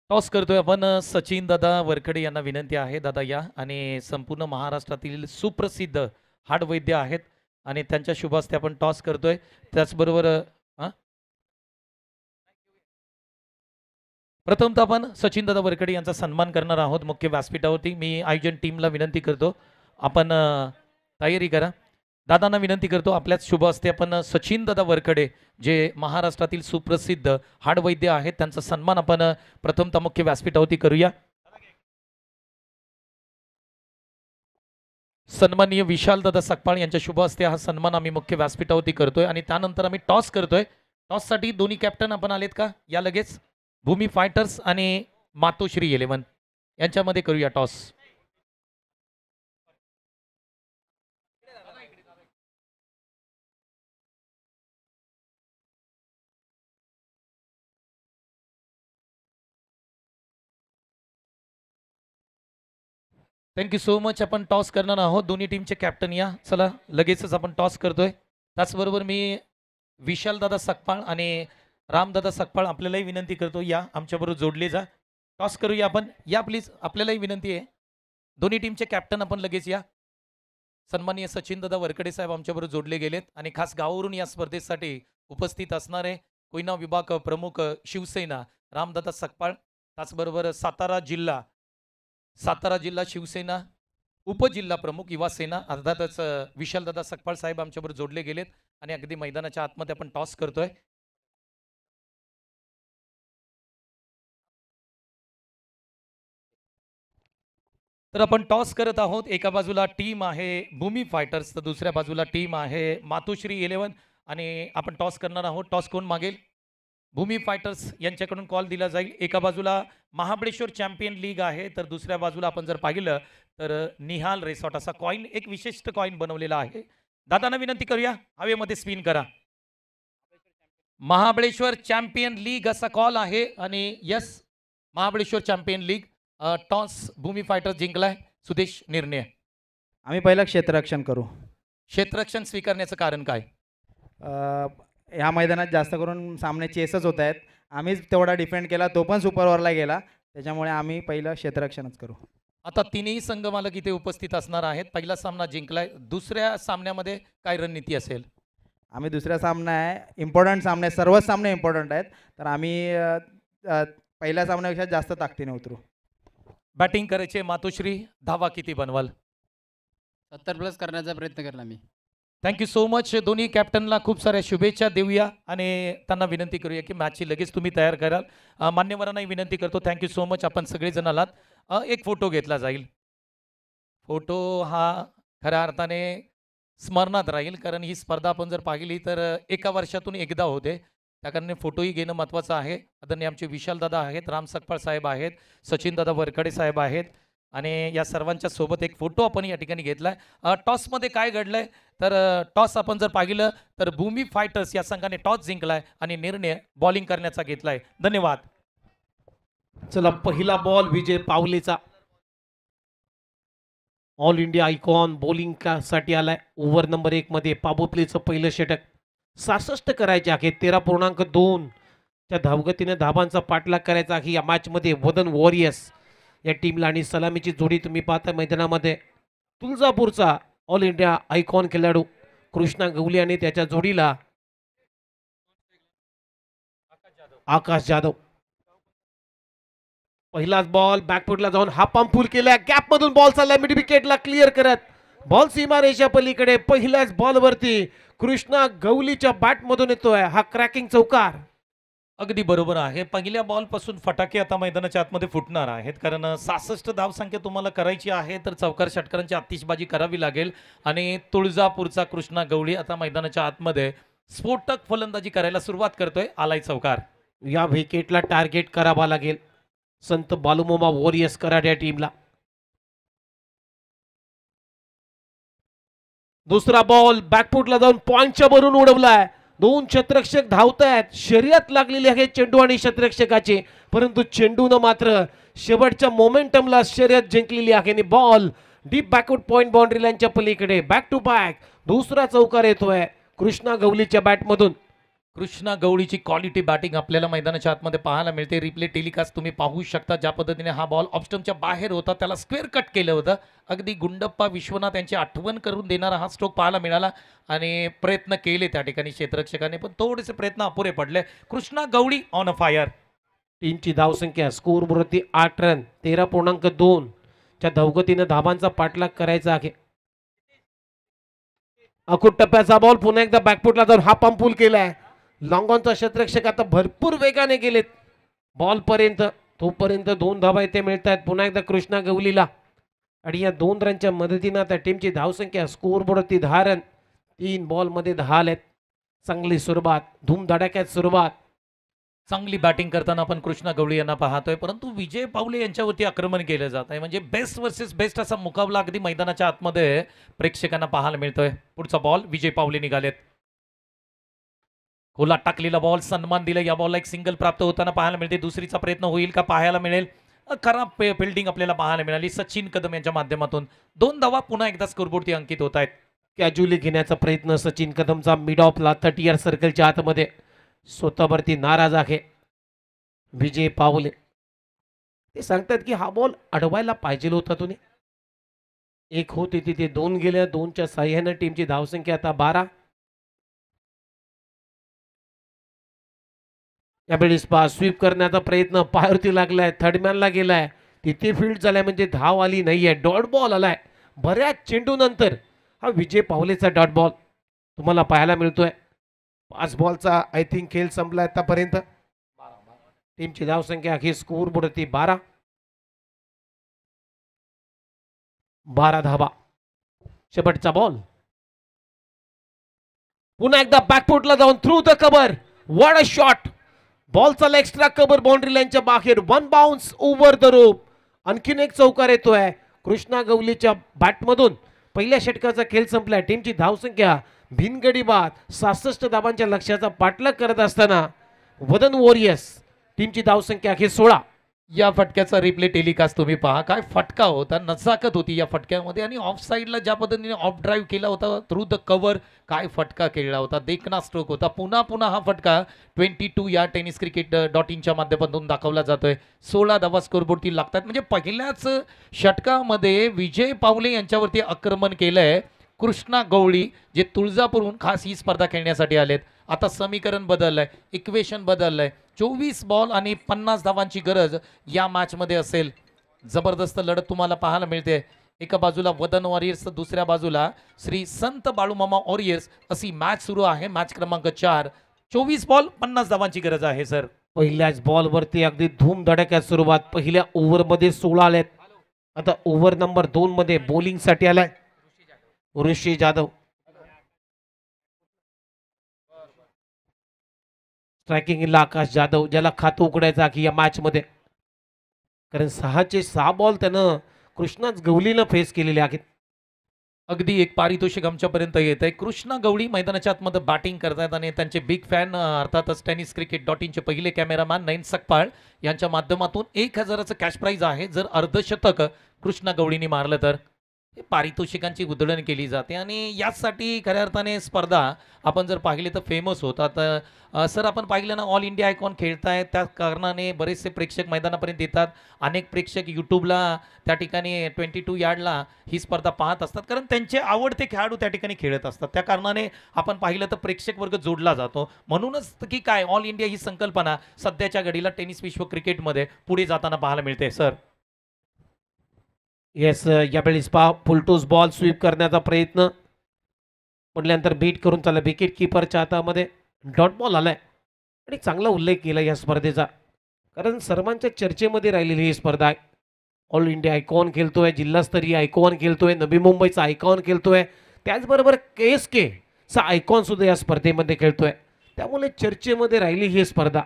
टॉस करतोय आपण. सचिन दादा वरखडे यांना विनंती आहे दादा या. आणि संपूर्ण महाराष्ट्रातील सुप्रसिद्ध हाडवैद्य आहेत आणि त्यांच्या शुभ हस्ते आपण टॉस करतोय. त्याचबरोबर प्रथमतः आपण सचिन दादा वरखडे यांचा सन्मान करणार आहोत मुख्य व्यासपीठावरती. मी आयोजन टीमला विनंती करतो आपण तयारी करा. दादांना विनंती करतो आपल्याच शुभ हस्ते आपण सचिन दादा वरखडे जे महाराष्ट्रातील सुप्रसिद्ध हाडवैद्य आहेत त्यांचा सन्मान आपण प्रथमतः मुख्य व्यासपीठावरती करूया. सन्माननीय विशाल दादा सकपाळ यांच्या शुभ हस्ते हा सन्मान आम्ही मुख्य व्यासपीठावरती करतोय आणि त्यानंतर आम्ही टॉस करतोय. टॉससाठी दोन्ही कॅप्टन आपण आलेत का या लगेच. भूमी फायटर्स आणि मातोश्री 11 यांच्यामध्ये करूया टॉस. Thank you so much. आपण टॉस करणार आहोत. दोन्ही टीमचे कॅप्टन या. चला लगेचच आपण टॉस करतोय. त्याचबरोबर मी विशालदादा सकपाळ आणि रामदादा सकपाळ आपल्यालाही विनंती करतो या आमच्याबरोबर जोडले जा. टॉस करूया आपण या प्लीज. आपल्यालाही विनंती आहे. दोन्ही टीमचे कॅप्टन आपण लगेच या. सन्माननीय सचिनदादा वरखडे साहेब आमच्याबरोबर जोडले गेलेत आणि खास गावावरून या स्पर्धेसाठी उपस्थित असणारे कोयना विभाग प्रमुख शिवसेना रामदादा सकपाळ. त्याचबरोबर सातारा जिल्हा शिवसेना उपजिल्हा प्रमुख युवा सेना अर्थातच विशालदादा सकपाळ साहेब आमच्याबरोबर जोडले गेलेत आणि अगदी मैदानाच्या आतमध्ये आपण टॉस करतोय. तर आपण टॉस करत आहोत. एका बाजूला टीम आहे भूमी फायटर्स तर दुसऱ्या बाजूला टीम आहे मातोश्री 11 आणि आपण टॉस करणार आहोत. टॉस कोण मागेल? भूमी फायटर्स यांच्याकडून कॉल दिला जाईल. एका बाजूला महाबळेश्वर चॅम्पियन लीग आहे तर दुसऱ्या बाजूला आपण जर पाहिलं तर निहाल रिसॉर्ट असा कॉइन एक विशिष्ट कॉइन बनवलेला आहे. दादांना विनंती करूया हवेमध्ये स्पिन करा. महाबळेश्वर चॅम्पियन लीग असा कॉल आहे आणि yes Mahabaleshwar champion league toss Bhumi fighters जिंकलाय. सुदेश निर्णय. आम्ही पहिलं क्षेत्ररक्षण करू. क्षेत्ररक्षण स्वीकारण्याचं कारण काय? ह्या मैदानात जास्त करून सामने चेसच होत आहेत. आम्हीच तेवढा डिफेंड केला, तो पण सुपर ओव्हरला गेला, त्याच्यामुळे आम्ही पहिलं क्षेत्ररक्षणच करू. आता तिन्ही संघ मालक इथे उपस्थित असणार आहेत. पहिला सामना जिंकलाय. दुसऱ्या सामन्यामध्ये काय रणनीती असेल? आम्ही दुसरा सामना आहे इम्पॉर्टंट सामने, सर्वच सामने इम्पॉर्टंट आहेत, तर आम्ही पहिल्या सामन्यापेक्षा जास्त ताकदीने उतरू. बॅटिंग करायचे मातोश्री. धावा किती बनवाल? 70+ करण्याचा प्रयत्न करणार मी. Thank you so much. दोन्ही कॅप्टनला खूप साऱ्या शुभेच्छा देऊया आणि त्यांना विनंती करूया की मॅचची लगेच तुम्ही तयार कराल. मान्यवरांनाही विनंती करतो. Thank you so much. आपण सगळेजण आलात. एक फोटो घेतला जाईल. फोटो हा खऱ्या अर्थाने स्मरणात राहील कारण ही स्पर्धा आपण जर पाहिली तर एका वर्षातून एकदा होते. त्या कारणाने फोटोही घेणं महत्त्वाचं आहे. आदरणीय आमचे विशालदादा आहेत, राम सकपाळ साहेब आहेत, सचिनदादा वरकडे साहेब आहेत आणि या सर्वांच्या सोबत एक फोटो आपण या ठिकाणी घेतलाय. टॉसमध्ये काय घडलंय तर टॉस आपण जर पाहिलं तर भूमी फायटर्स या संघाने टॉस जिंकलाय आणि निर्णय बॉलिंग करण्याचा घेतलाय. धन्यवाद. चला पहिला बॉल विजय पावलेचा. ऑल इंडिया आयकॉन बॉलिंग साठी आलाय. ओव्हर नंबर 1 मध्ये पाबोपलेचं पहिलं षटक. 66 करायचे आहे. 13.2 च्या धावगतीने धाबांचा पाठलाग करायचा आहे या मॅच मध्ये. वदन वॉरियर्स या टीमला आणि सलामीची जोडी तुम्ही पाहता मैदानामध्ये. तुळजापूरचा ऑल इंडिया आयकॉन खेळाडू कृष्णा गवली आणि त्याच्या जोडीला आकाश जाधव. पहिलाच बॉल बॅकफुटला जाऊन हा पंप फुल केला. गॅप मधून बॉल चालला मिड विकेटला क्लिअर करत बॉल सीमारेषा पलीकडे. पहिल्याच बॉलवरती कृष्णा गवलीच्या बॅट मधून येतोय हा क्रॅकिंग चौकार. अगदी बरोबर आहे. पहिल्या बॉलपासून फटाके आता मैदानाच्या आतमध्ये फुटणार आहेत कारण 66 धावसंख्या तुम्हाला करायची आहे तर चौकार षटकारांची आतिषबाजी करावी लागेल आणि तुळजापूरचा कृष्णा गवळी आता मैदानाच्या आतमध्ये स्फोटक फलंदाजी करायला सुरुवात करतोय. आलाय चौकार. या विकेटला टार्गेट करावा लागेल संत बालुमामा वॉरियर्स कराड या टीमला. दुसरा बॉल बॅकफुटला जाऊन पॉइंटच्या वरून उडवलाय. 2 क्षेत्ररक्षक धावतायत. शर्यत लागलेली आहे चेंडू आणि क्षेत्ररक्षकाची, परंतु चेंडूनं मात्र शेवटच्या मोमेंटमला शर्यत जिंकलेली आहे आणि ball deep backward point boundary लाईनच्या पलीकडे. बॅक टू बॅक दुसरा चौकार येतोय कृष्णा गवलीच्या बॅटमधून. कृष्णा गवळीची क्वालिटी बॅटिंग आपल्याला मैदानाच्या आतमध्ये पाहायला मिळते. रिप्ले टेलिकास्ट तुम्ही पाहू शकता ज्या पद्धतीने हा बॉल ऑफस्टम्पच्या बाहेर होता त्याला स्क्वेअर कट केलं होतं. अगदी गुंडप्पा विश्वनाथ यांची आठवण करून देणारा हा स्ट्रोक पाहायला मिळाला आणि प्रयत्न केले त्या ठिकाणी क्षेत्ररक्षकाने पण थोडेसे प्रयत्न अपुरे पडले. कृष्णा गवळी ऑन अ फायर. टीमची धावसंख्या स्कोअरवरती 8 रन 13.2 च्या धावगतीने धाबांचा पाठलाग करायचा आहे. अकुट टप्प्याचा बॉल पुन्हा एकदा बॅकफुटला जाऊन हा पंप फुल केलाय. लॉंगॉनचा क्षेत्ररक्षक आता भरपूर वेगाने गेलेत बॉल पर्यंत. तोपर्यंत 2 धावा इथे मिळत आहेत पुन्हा एकदा कृष्णा गवलीला आणि या 2 रनच्या मदतीने आता टीमची धावसंख्या स्कोअरबोर्डवरती 10 रन. 3 बॉलमध्ये 10 आलेत. चांगली सुरुवात, धूमधडाक्यात सुरुवात. चांगली बॅटिंग करताना आपण कृष्णा गवळी यांना पाहतोय परंतु विजय पावले यांच्यावरती आक्रमण केलं जात आहे. म्हणजे बेस्ट वर्सेस बेस्ट असा मुकाबला अगदी मैदानाच्या आतमध्ये प्रेक्षकांना पाहायला मिळतोय. पुढचा बॉल विजय पावले निघालेत. खोला टाकलेला बॉल सन्मान दिला. या बॉलला एक सिंगल प्राप्त होताना पाहायला मिळते. दुसरीचा प्रयत्न होईल का पाहायला मिळेल. खराब फिल्डिंग आपल्याला पाहायला मिळाली सचिन कदम यांच्या माध्यमातून. 2 धावा पुन्हा एकदा स्कोरबोर्डवरती अंकित होत आहेत. कॅज्युअली घेण्याचा प्रयत्न सचिन कदमचा मिड ऑफला 30 यार्ड सर्कलच्या आतमध्ये. स्वतःवरती नाराज आहे विजय पावले. ते सांगतात की हा बॉल अडवायला पाहिजे होता तुम्ही. 1 होते तिथे 2 गेल्या. 2च्या साह्याने टीमची धावसंख्या आता 12. यावेळेस स्वीप करण्याचा प्रयत्न पायावरती लागलाय. थर्डमॅनला गेलाय तिथे फील्ड झालाय म्हणजे धाव आली नाहीये. डॉट बॉल आलाय बऱ्याच चेंडूनंतर हा विजय पावलेचा डॉट बॉल तुम्हाला पाहायला मिळतोय. 5 बॉलचा आय थिंक खेळ संपला आतापर्यंत. टीमची धावसंख्या ही स्कोर बोर्डवरती 12 धावा. शेवटचा बॉल पुन्हा एकदा बॅकफुटला जाऊन through the cover. What a shot. बॉलचा एक्स्ट्रा कव्हर बाउंड्री लाईनच्या बाहेर. One bounce over the rope. आणखीन एक चौकार येतोय कृष्णा गवलीच्या बॅटमधून. पहिल्या षटकाचा खेळ संपलाय. टीमची धावसंख्या भिनगडी बाद 66 धावांच्या लक्ष्याचा पाठलाग करत असताना वदन वॉरियर्स टीमची धावसंख्या ही 16. या फटक्याचा रिप्ले टेलिकास्ट तुम्ही पहा. काय फटका होता, नजाकत होती या फटक्यामध्ये. आणि ऑफ साईडला ज्या पद्धतीने ऑफ ड्राईव्ह केला होता थ्रू द कव्हर, काय फटका केला होता. देखना स्ट्रोक होता. पुन्हा पुन्हा हा फटका 22 या टेनिस क्रिकेट .inच्या माध्यमातून दाखवला जातोय. 16 धावा स्कोरबोर्डती लागतात. म्हणजे पहिल्याच षटकामध्ये विजय पावले यांच्यावरती आक्रमण केलंय कृष्णा गवळी, जे तुळजापूरहून खास ही स्पर्धा खेळण्यासाठी आलेत. आता समीकरण बदललंय, इक्वेशन बदललंय. 24 बॉल आणि 50 धावांची गरज या मॅचमध्ये असेल. जबरदस्त लढत तुम्हाला पाहायला मिळते. एका बाजूला वदन वॉरियर्स तर दुसऱ्या बाजूला श्री संत बाळूमामा वॉरियर्स अशी मॅच सुरू आहे. मॅच क्रमांक 4. 24 बॉल 50 धावांची गरज आहे सर. पहिल्याच बॉलवरती अगदी धूमधडक्यात सुरुवात. पहिल्या ओव्हरमध्ये 16 आलेत. आता ओव्हर नंबर 2 मध्ये बॉलिंगसाठी आलाय ऋषी जाधव. स्ट्रायकिंगला आकाश जाधव, ज्याला खातं उघडायचं की या मॅच मध्ये, कारण 6चे 6 बॉल त्यानं कृष्णाच गवलीनं फेस केलेले आहेत. अगदी एक पारितोषिक आमच्यापर्यंत येत आहे. कृष्णा गवळी मैदानाच्या आतमध्ये बॅटिंग करतायत आणि त्यांचे बिग फॅन अर्थातच टेनिस क्रिकेट .inचे पहिले कॅमेरामॅन नयन सकपाळ यांच्या माध्यमातून 1000चं कॅश प्राईज आहे जर अर्धशतक कृष्णा गवळीने मारलं तर. हे पारितोषिकांची उधळण केली जाते आणि याचसाठी खऱ्या अर्थाने स्पर्धा आपण जर पाहिले तर फेमस होतात. सर आपण पाहिलं ना, ऑल इंडिया आयकॉन खेळतायत, त्या कारणाने बरेचसे प्रेक्षक मैदानापर्यंत येतात. अनेक प्रेक्षक यूट्यूबला त्या ठिकाणी 22 यार्डला ही स्पर्धा पाहत असतात, कारण त्यांचे आवडते खेळाडू त्या ठिकाणी खेळत असतात. त्या कारणाने आपण पाहिलं तर प्रेक्षक वर्ग जोडला जातो. म्हणूनच की काय ऑल इंडिया ही संकल्पना सध्याच्या घडीला टेनिस विश्व क्रिकेटमध्ये पुढे जाताना पाहायला मिळते सर. येस, यावेळेस पहा फुलटूस बॉल स्वीप करण्याचा प्रयत्न म्हटल्यानंतर बीट करून चालला. विकेट किपरच्या हातामध्ये डॉट बॉल आलाय आणि चांगला उल्लेख केला या स्पर्धेचा, कारण सर्वांच्या चर्चेमध्ये राहिलेली ही स्पर्धा आहे. ऑल इंडिया आयकॉन खेळतोय, जिल्हास्तरीय आयकॉन खेळतोय, नवी मुंबईचा आयकॉन खेळतोय, त्याचबरोबर KSK चा आयकॉन सुद्धा या स्पर्धेमध्ये खेळतोय. त्यामुळे चर्चेमध्ये राहिली ही स्पर्धा.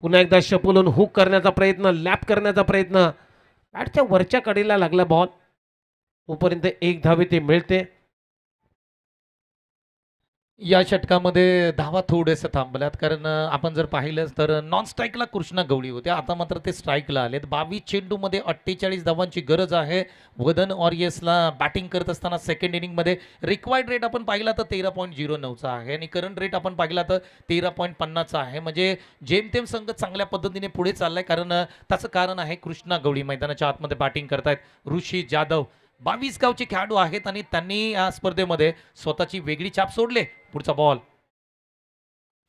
पुन्हा एकदा शपूलून हुक करण्याचा प्रयत्न, लॅप करण्याचा प्रयत्न. बॅटच्या वरच्या कडेला लागला बॉल. तोपर्यंत एक धावे ते मिळते. या षटकामध्ये धावा थोडेसे थांबल्यात, कारण आपण जर पाहिलं तर नॉन स्ट्राईकला कृष्णा गवळी होते, आता मात्र ते स्ट्राईकला आलेत. 22 चेंडूमध्ये 48 धावांची गरज आहे वदन वॉरियर्सला बॅटिंग करत असताना. सेकंड इनिंगमध्ये रिक्वायर्ड रेट आपण पाहिला तर 13.09चा आहे आणि करंट रेट आपण पाहिला तर 13.50चा आहे. म्हणजे जेमतेम संघ चांगल्या पद्धतीने पुढे चाललाय, कारण त्याचं कारण आहे कृष्णा गवळी मैदानाच्या आतमध्ये बॅटिंग करतायत. ऋषी जाधव 22 गावचे खेळाडू आहेत आणि त्यांनी या स्पर्धेमध्ये स्वतःची वेगळी छाप सोडले. पुढचा बॉल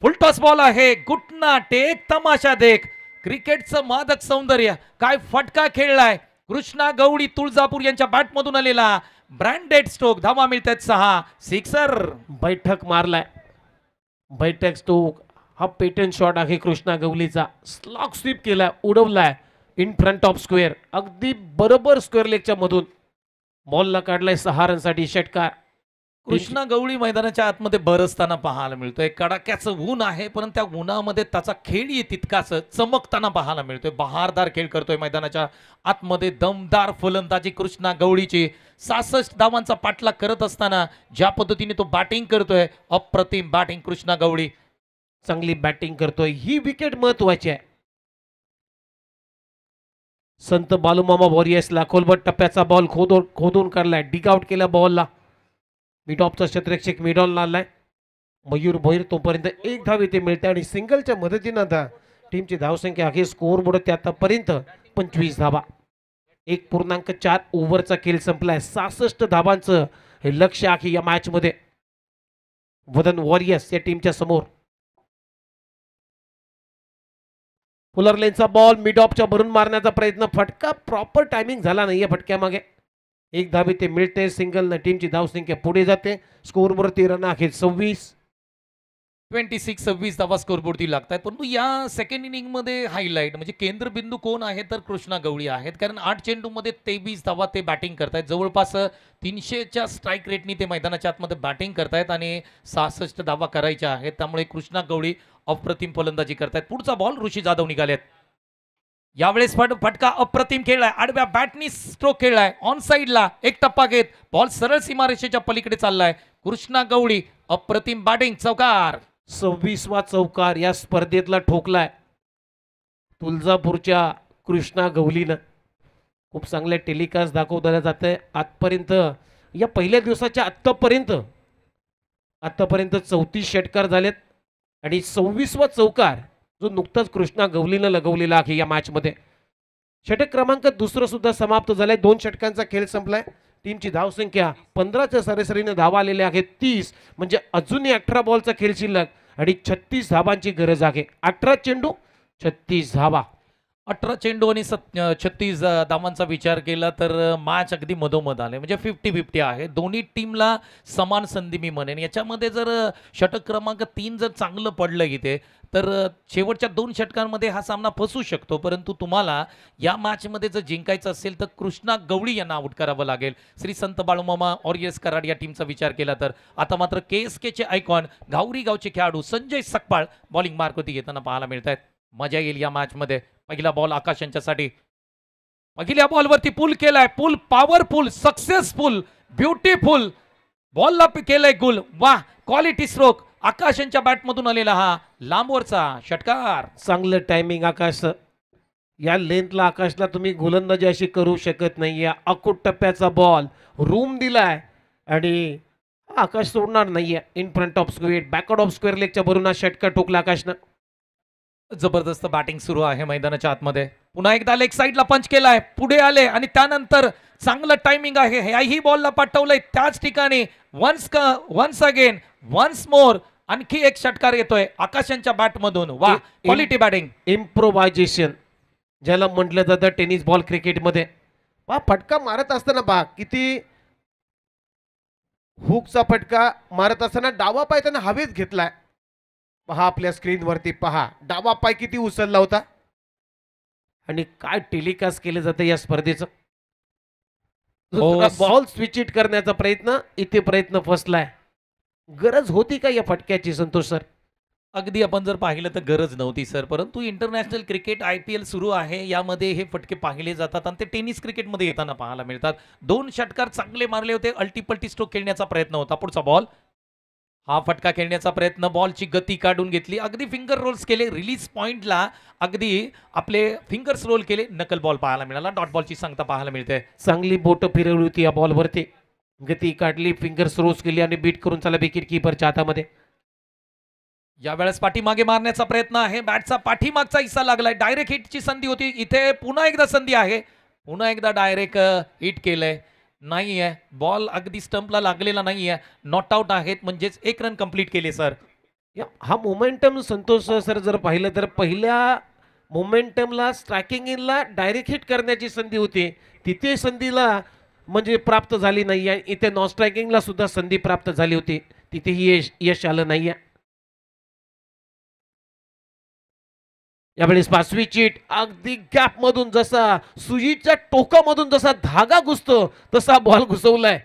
फुल टॉस बॉल आहे. घुटना टेक तमाशा देख. क्रिकेटचं मादक सौंदर्य. काय फटका खेळलाय कृष्णा गवळी. तुळजापूर यांच्या बॅटमधून आलेला ब्रँडेड स्ट्रोक. धावा मिळतात 6. सिक्सर. बैठक मारलाय. बैठक स्ट्रोक हा पेटन शॉट आहे कृष्णा गवलीचा. स्लॉग स्वीप केलाय, उडवलाय इन फ्रंट ऑफ स्क्वेअर. अगदी बरोबर स्क्वेअर लेगच्या मधून बॉलला काढलाय 6 रनसाठी षटकार. कृष्णा गवळी मैदानाच्या आतमध्ये बरसताना पाहायला मिळतोय. कडाक्याचं ऊन आहे, पण त्या उन्हामध्ये त्याचा खेळही तितकाच चमकताना पाहायला मिळतोय. बहारदार खेळ करतोय मैदानाच्या आतमध्ये. दमदार फलंदाजी कृष्णा गवळीची. 66 धावांचा पाठलाग करत असताना ज्या पद्धतीने तो बॅटिंग करतोय, अप्रतिम बॅटिंग कृष्णा गवळी. चांगली बॅटिंग करतोय. ही विकेट महत्वाची आहे. संत बालूमामा वॉरियर्सला खोलबट टप्प्याचा बॉल खोदून काढलाय. डिग आउट केला बॉलला. मिड ऑफचा क्षेत्ररक्षक मिडॉन लागलाय. मयूर भोईर. तोपर्यंत एक धाव इथे मिळते आणि सिंगलच्या मदतीनं आता टीमची धावसंख्या आहे स्कोर बोर्ड ते आतापर्यंत 25 धावा. 1.4 ओव्हरचा खेळ संपलाय. 66 धावांचं हे लक्ष्य आहे या मॅच मध्ये वदन वॉरियर्स या टीमच्या समोर. फुलर लेनचा बॉल मिड ऑफच्या भरून मारण्याचा प्रयत्न, फटका प्रॉपर टायमिंग झाला नाहीये फटक्यामागे. एक धाबी ते मिळते, सिंगल टीमची धावसंख्या पुढे जाते. स्कोरवरती रन आहे 26. 26-26 धावा स्कोरबोर्डती लागतात. परंतु या सेकंड इनिंगमध्ये हायलाईट म्हणजे केंद्रबिंदू कोण आहे तर कृष्णा गवळी आहेत, कारण 8 चेंडूमध्ये 23 धावा ते बॅटिंग करतायत. जवळपास 300च्या स्ट्राईक रेटनी ते मैदानाच्या आतमध्ये बॅटिंग करतायत आणि 66 धावा करायच्या आहेत. त्यामुळे कृष्णा गवळी अप्रतिम फलंदाजी करतायत. पुढचा बॉल ऋषी जाधव निघालेत. यावेळेस फटका अप्रतिम खेळलाय, आडव्या बॅटनी स्ट्रोक खेळलाय, ऑन साइडला एक टप्पा घेत बॉल सरळ सीमारेषेच्या पलीकडे चाललाय. कृष्णा गवळी अप्रतिम बॅटिंग, चौकार. 26वा चौकार या स्पर्धेतला ठोकलाय तुळजापूरच्या कृष्णा गवलीनं. खूप चांगले टेलिकास्ट दाखवलं जात आहे आजपर्यंत. या पहिल्या दिवसाच्या आत्तापर्यंत 34 षटकार झालेत आणि 26वा चौकार जो नुकताच कृष्णा गवलीनं लगवलेला आहे या मॅचमध्ये. षटक क्रमांक दुसरं सुद्धा समाप्त झालाय. 2 षटकांचा खेळ संपलाय. टीमची धावसंख्या 15च्या सरासरीने धावा आलेल्या आहेत 30, म्हणजे अजूनही 18 बॉलचा खेळ शिल्लक आणि 36 धावांची गरज आहे. 18 चेंडू 36 धावा. 18 चेंडू आणि 36 धावांचा विचार केला तर मॅच अगदी मधोमध आले, म्हणजे 50-50 आहे. दोन्ही टीमला समान संधी मी म्हणेन. याच्यामध्ये जर षटक क्रमांक 3 जर चांगलं पडलं इथे तर शेवटच्या 2 षटकांमध्ये हा सामना फसू शकतो. परंतु तुम्हाला या मॅचमध्ये जर जिंकायचं असेल तर कृष्णा गवळी यांना आउट करावं लागेल. श्री संत बाळूमामा ऑरियस कराड या टीमचा विचार केला तर. आता मात्र KSKचे आयकॉन घावरी गावचे खेळाडू संजय सकपाळ बॉलिंग मार्कवरती घेताना पाहायला मिळत आहेत. मजा येईल या मॅचमध्ये. पहिला बॉल आकाश यांच्यासाठी. पहिल्या बॉलवरती पुल केलाय, पुल पॉवरफुल, सक्सेसफुल, ब्युटिफुल बॉलला केलंय गुल. वाह, क्वालिटी स्ट्रोक. आकाश यांच्या बॅटमधून आलेला हा लांबवरचा षटकार. चांगलं टायमिंग आकाश. या लेंथला आकाशला तुम्ही गोलंदाजी अशी करू शकत नाहीये. अकूट टप्प्याचा बॉल रूम दिलाय आणि आकाश सोडणार नाहीये. In front of square, backward of square लेगच्या भरून हा षटकार ठोकला आकाशनं. जबरदस्त बॅटिंग सुरू आहे मैदानाच्या आतमध्ये. पुन्हा एकदा लेग साईडला पंच केलाय, पुढे आले आणि त्यानंतर चांगलं टायमिंग आहे. ह्याही बॉलला पाठवलंय त्याच ठिकाणी. वन्स अगेन, वन्स मोर, आणखी एक षटकार येतोय आकाशांच्या बॅटमधून. वा, क्वालिटी बॅटिंग. इम्प्रोव्हायझेशन ज्याला म्हटलं जातं टेनिस बॉल क्रिकेटमध्ये. पहा फटका मारत असताना पहा किती हुकचा फटका मारत असताना डावा पाय त्यानं हवेत घेतलाय. पहा आपल्या स्क्रीनवरती पहा डावा पाय किती उचलला होता आणि काय टेलिकास्ट केलं जातं या स्पर्धेचं. बॉल स्विच इट करण्याचा प्रयत्न, इथे प्रयत्न फसलाय. गरज होती का या फटक्याची संतोष सर? अगदी आपण जर पाहिलं तर गरज नव्हती सर, परंतु इंटरनॅशनल क्रिकेट IPL सुरू आहे, यामध्ये हे फटके पाहिले जातात आणि ते टेनिस क्रिकेटमध्ये येताना पाहायला मिळतात. 2 षटकार चांगले मारले होते. अल्टीपल्टी स्ट्रोक खेळण्याचा प्रयत्न होता. पुढचा बॉल, हा फटका खेळण्याचा प्रयत्न, बॉलची गती काढून घेतली, अगदी फिंगर रोल्स केले, रिलीज पॉइंटला अगदी आपले फिंगर्स रोल केले, नकल बॉल पाहायला मिळाला. डॉट बॉलची सांगता पाहायला मिळते. चांगली बोट फिरवली होती या बॉलवरती, गती काढली, फिंगर्स रोल्स केली आणि बीट करून चला विकेट किपरच्या हातामध्ये. यावेळेस पाठीमागे मारण्याचा प्रयत्न आहे, बॅटचा पाठीमागचा हिस्सा लागलाय. डायरेक्ट हिटची संधी होती, इथे पुन्हा एकदा संधी आहे, पुन्हा एकदा डायरेक्ट हिट केलंय. नाहीये, बॉल अगदी स्टंपला लागलेला नाहीये, नॉट आउट आहेत, म्हणजेच 1 रन कंप्लीट केले सर. हा मोमेंटम संतोष सर जर पाहिलं तर पहिल्या मोमेंटमला स्ट्रायकिंग इनला डायरेक्ट हिट करण्याची संधी होती, तिथे संधीला म्हणजे प्राप्त झाली नाही आहे. इथे नॉन स्ट्रायकिंगला सुद्धा संधी प्राप्त झाली होती, तिथेही यश आलं नाहीये. यावेळेस 5वी चीट अगदी गॅप मधून, जसा सुईच्या टोकामधून जसा धागा घुसतो तसा बॉल घुसवलाय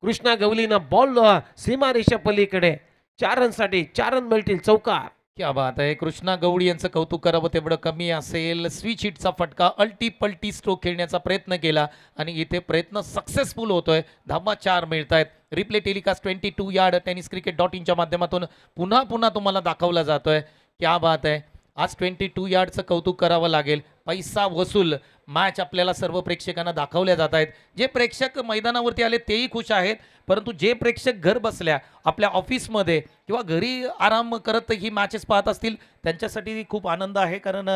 कृष्णा गवलीनं. बॉल सीमारेषा पलीकडे. 4 रनसाठी 4 रन मिळतील, चौकार. क्या बात आहे. कृष्णा गवळी यांचं कौतुक करावं तेवढं कमी असेल. स्विच हिटचा फटका, अल्टी स्ट्रोक खेळण्याचा प्रयत्न केला आणि इथे प्रयत्न सक्सेसफुल होतोय. धावा 4 मिळत आहेत. रिप्ले टेलिकास्ट 22 यार्ड tenniscricket.in माध्यमातून पुन्हा पुन्हा तुम्हाला दाखवला जातोय. क्या बात आहे. आज 22 यार्डचं कौतुक करावं लागेल. पैसा वसूल मॅच आपल्याला सर्व प्रेक्षकांना दाखवल्या जात आहेत. जे प्रेक्षक मैदानावरती आले तेही खुश आहेत, परंतु जे प्रेक्षक घर बसल्या आपल्या ऑफिसमध्ये किंवा घरी आराम करत ही मॅचेस पाहत असतील त्यांच्यासाठी खूप आनंद आहे, कारण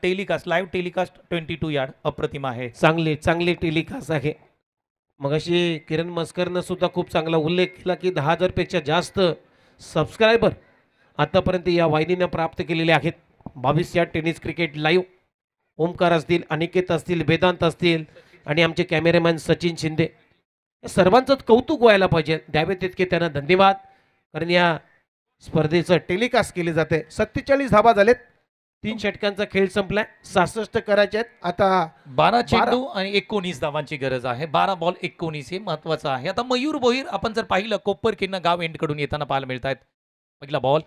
टेलिकास्ट, लाईव्ह टेलिकास्ट 22 यार्ड अप्रतिम आहे. चांगली टेलिकास्ट आहे. मग अशी किरण मस्करनं सुद्धा खूप चांगला उल्लेख केला की 10,000 पेक्षा जास्त सबस्क्रायबर आतापर्यंत या वाहिनीनं प्राप्त केलेले आहेत. 22 या टेनिस क्रिकेट लाईव्ह. ओमकार असतील, अनिकेत असतील, वेदांत असतील आणि आमचे कॅमेरामॅन सचिन शिंदे, या सर्वांचंच कौतुक व्हायला पाहिजे. द्यावे तितके त्यांना धन्यवाद, कारण या स्पर्धेचं टेलिकास्ट केले जाते. 47 धावा झालेत. 3 षटकांचा खेळ संपलाय. 66 करायचे आहेत. आता 12 चेंडू आणि 19 धावांची गरज आहे. 12 बॉल 19 हे महत्वाचं आहे. आता मयूर भोईर आपण जर पाहिलं कोप्परकिन्ना गाव एंड कडून येताना पाहायला मिळत आहेत. पहिला बॉल